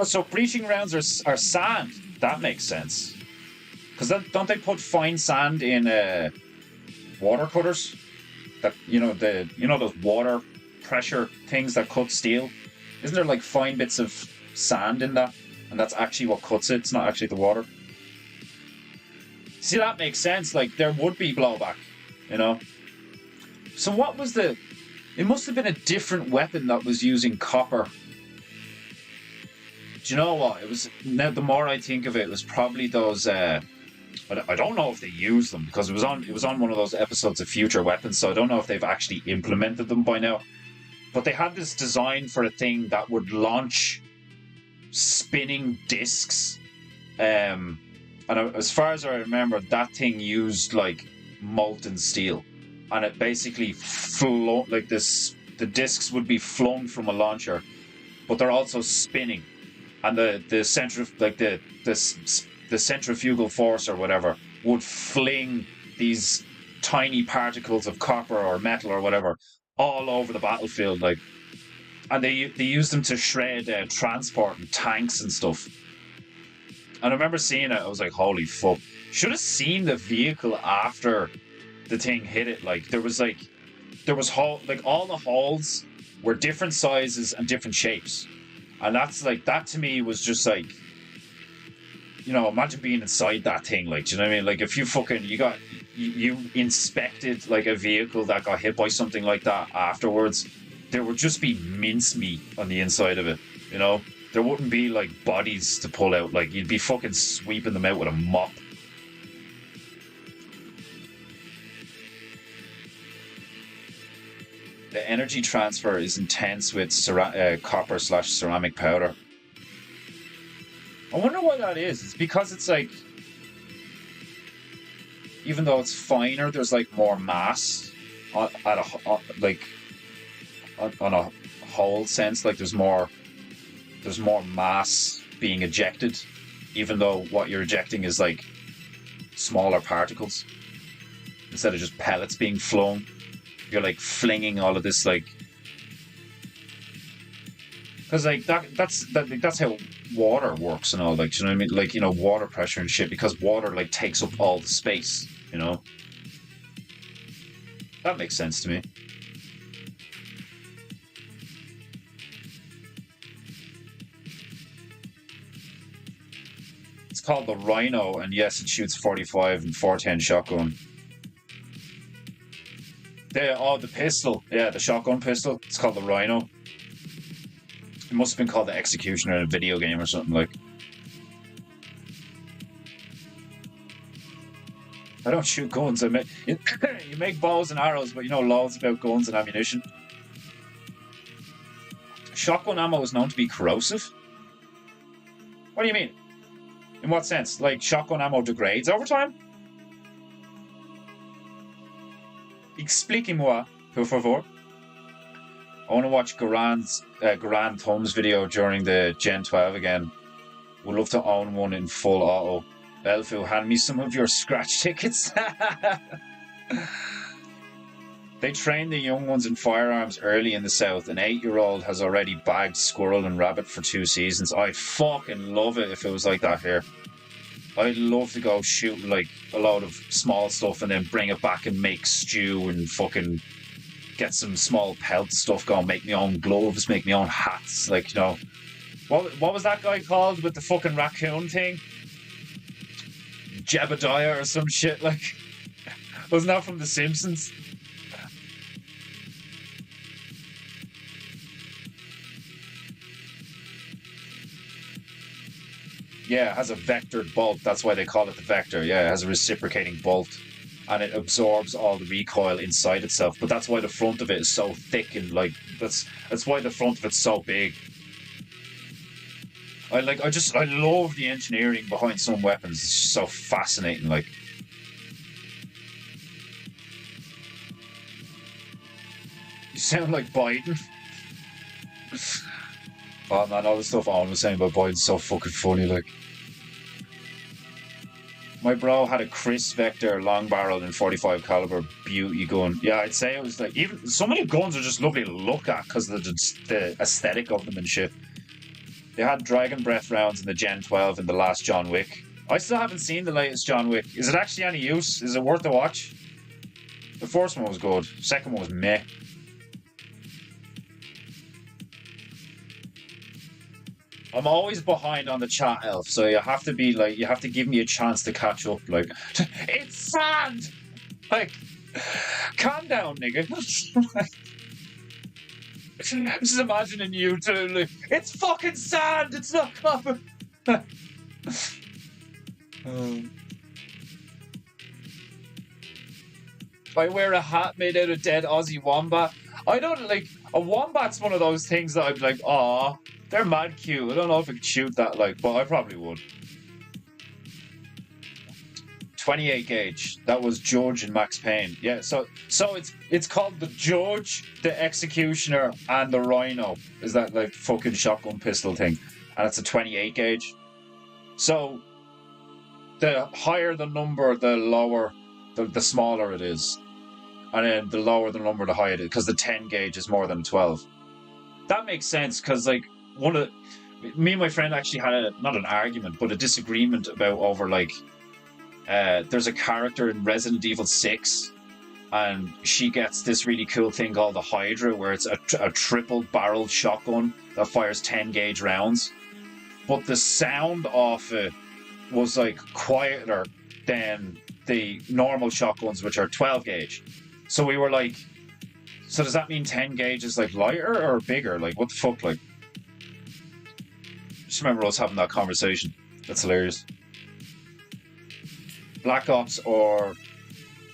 So breaching rounds are sand. That makes sense. Because don't they put fine sand in water cutters? That those water pressure things that cut steel. Isn't there like fine bits of sand in that? And that's actually what cuts it. It's not actually the water. See, that makes sense. Like there would be blowback, So what was the? It must have been a different weapon that was using copper. Do you know what? It was. Now the more I think of it, it was probably those. I don't know if they used them because it was on one of those episodes of Future Weapons, so I don't know if they've actually implemented them by now. But they had this design for a thing that would launch spinning discs, and as far as I remember, that thing used like molten steel, and it basically like this. The discs would be flung from a launcher, but they're also spinning, and the centrifugal force or whatever would fling these tiny particles of copper or metal or whatever all over the battlefield, and they used them to shred transport and tanks and stuff. And I remember seeing it, I was like, holy fuck. Should have seen the vehicle after the thing hit it. There was all the holes were different sizes and different shapes. And that to me was just imagine being inside that thing, do you know what I mean? If you inspected a vehicle that got hit by something like that afterwards, there would just be mincemeat on the inside of it, There wouldn't be bodies to pull out, you'd be fucking sweeping them out with a mop. The energy transfer is intense with copper/ceramic powder. I wonder why that is. It's because it's even though it's finer, there's more mass on a whole sense. There's more mass being ejected, even though what you're ejecting is smaller particles instead of just pellets being flown. You're flinging all of this because that's how water works and all, do you know what I mean? Water pressure and shit, because water takes up all the space, That makes sense to me. It's called the Rhino, and yes, it shoots 45 and 410 shotgun. The pistol. Yeah, the shotgun pistol. It's called the Rhino. It must have been called the Executioner in a video game or something I don't shoot guns. You make bows and arrows, but loads about guns and ammunition. Shotgun ammo is known to be corrosive? What do you mean? In what sense? Shotgun ammo degrades over time? Expliquez-moi, por favor. I want to watch Garand Thumb's video during the Gen 12 again. Would love to own one in full auto. Elfu, hand me some of your scratch tickets. They train the young ones in firearms early in the South. An 8-year-old has already bagged squirrel and rabbit for 2 seasons. I'd fucking love it if it was like that here. I'd love to go shoot a load of small stuff and then bring it back and make stew and fucking get some small pelt stuff going, make my own gloves, make my own hats, What was that guy called with the fucking raccoon thing? Jebediah or some shit, wasn't that from The Simpsons? Yeah, it has a vectored bolt. That's why they call it the vector. Yeah, it has a reciprocating bolt, and it absorbs all the recoil inside itself. But that's why the front of it is so thick and like that's why the front of it's so big. I love the engineering behind some weapons. It's just so fascinating. Like, you sound like Biden. Oh man, all the stuff Owen was saying about Biden's so fucking funny. Like, my bro had a Chris Vector long barrel and 45 caliber beauty gun. Yeah, I'd say it was like, even some of the guns are just lovely to look at because of the aesthetic of them and shit. They had Dragon Breath rounds in the Gen 12 in the last John Wick. I still haven't seen the latest John Wick. Is it actually any use? Is it worth a watch? The first one was good. The second one was meh. I'm always behind on the chat, Elf, so you have to be like, you have to give me a chance to catch up. Like, it's sand! Like, calm down, nigga. Just imagining you too, like, it's fucking sand, it's not copper. I wear a hat made out of dead Aussie wombat. I don't like, a wombat's one of those things that I'd be like, aw, they're mad cute. I don't know if I could shoot that, like, but I probably would. 28 gauge. That was George and Max Payne. Yeah, so it's called the George, the Executioner, and the Rhino. Is that like fucking shotgun pistol thing? And it's a 28 gauge. So the higher the number, the lower, the smaller it is. And then the lower the number, the higher it is, because the 10 gauge is more than 12. That makes sense, because like me and my friend actually had not an argument, but a disagreement about over like, there's a character in Resident Evil 6, and she gets this really cool thing called the Hydra, where it's a triple-barreled shotgun that fires 10 gauge rounds. But the sound of it was like quieter than the normal shotguns, which are 12 gauge. So we were like, so does that mean 10 gauge is like lighter or bigger? Like, what the fuck? Like, just remember us having that conversation. That's hilarious. Black Ops or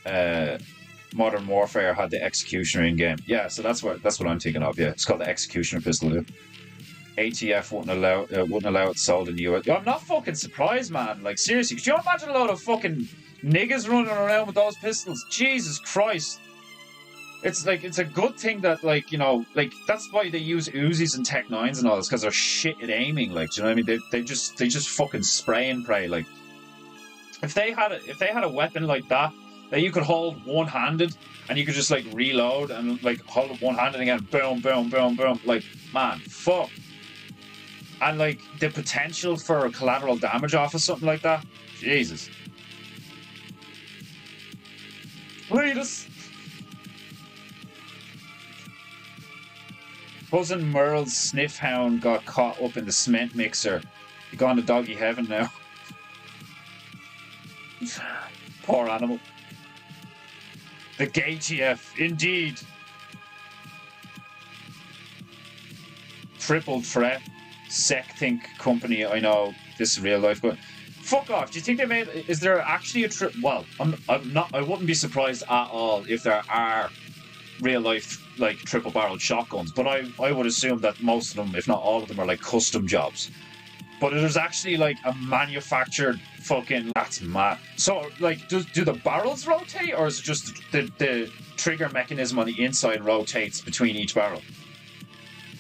Modern Warfare had the Executioner in game. Yeah, so that's what I'm thinking of. Yeah, it's called the Executioner pistol. Yeah. ATF wouldn't allow it sold in the US. I'm not fucking surprised, man. Like, seriously, could you imagine a load of fucking niggas running around with those pistols? Jesus Christ. It's like, it's a good thing that, like, you know, like, that's why they use Uzis and Tech 9s and all this, because they're shit at aiming. Like, do you know what I mean? They just fucking spray and pray. Like, if they had a weapon like that you could hold one-handed and you could just like reload and like hold it one-handed again, boom, boom, boom, boom. Like, man, fuck. And like the potential for collateral damage off of something like that, Jesus. Read us. Cousin Merle's sniff hound got caught up in the cement mixer. He gone to doggy heaven now. Poor animal. The GTF, indeed. Triple threat. Sec think company. I know this is real life. But fuck off. Do you think they made? Is there actually a trip? Well, I'm not. I wouldn't be surprised at all if there are real life like triple barreled shotguns. But I would assume that most of them, if not all of them, are like custom jobs. But there's actually like a manufactured fucking, that's mad. So like, do the barrels rotate, or is it just the trigger mechanism on the inside rotates between each barrel?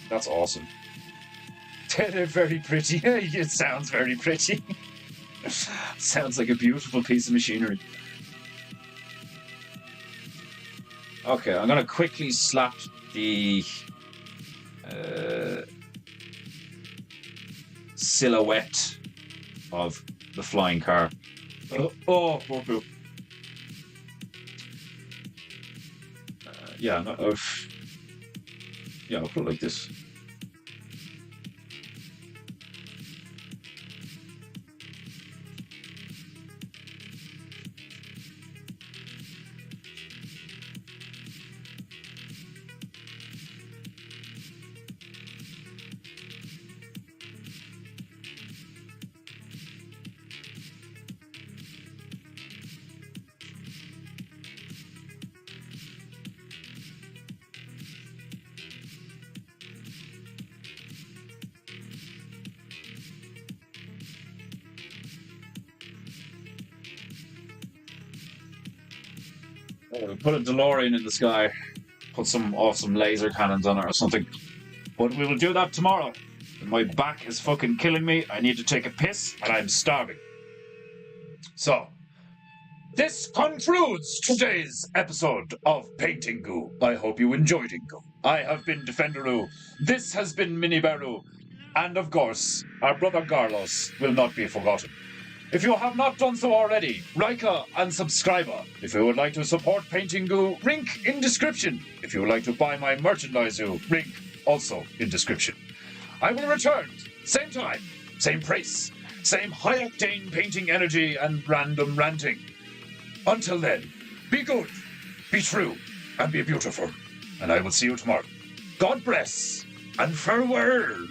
That's awesome. They're very pretty. It sounds very pretty. Sounds like a beautiful piece of machinery. Okay, I'm gonna quickly slap the silhouette of the flying car. Oh, poor poop. Yeah, no, yeah, I'll put it like this. Put a DeLorean in the sky. Put some awesome laser cannons on it or something. But we will do that tomorrow. My back is fucking killing me. I need to take a piss and I'm starving. So, this concludes today's episode of Paintingu. I hope you enjoyed Ingu. I have been Defenderu. This has been Miniberu. And of course, our brother Carlos will not be forgotten. If you have not done so already, like and subscribe. If you would like to support Paintingu, link in description. If you would like to buy my merchandise, link also in description. I will return, same time, same price, same high-octane painting energy and random ranting. Until then, be good, be true, and be beautiful. And I will see you tomorrow. God bless, and farewell.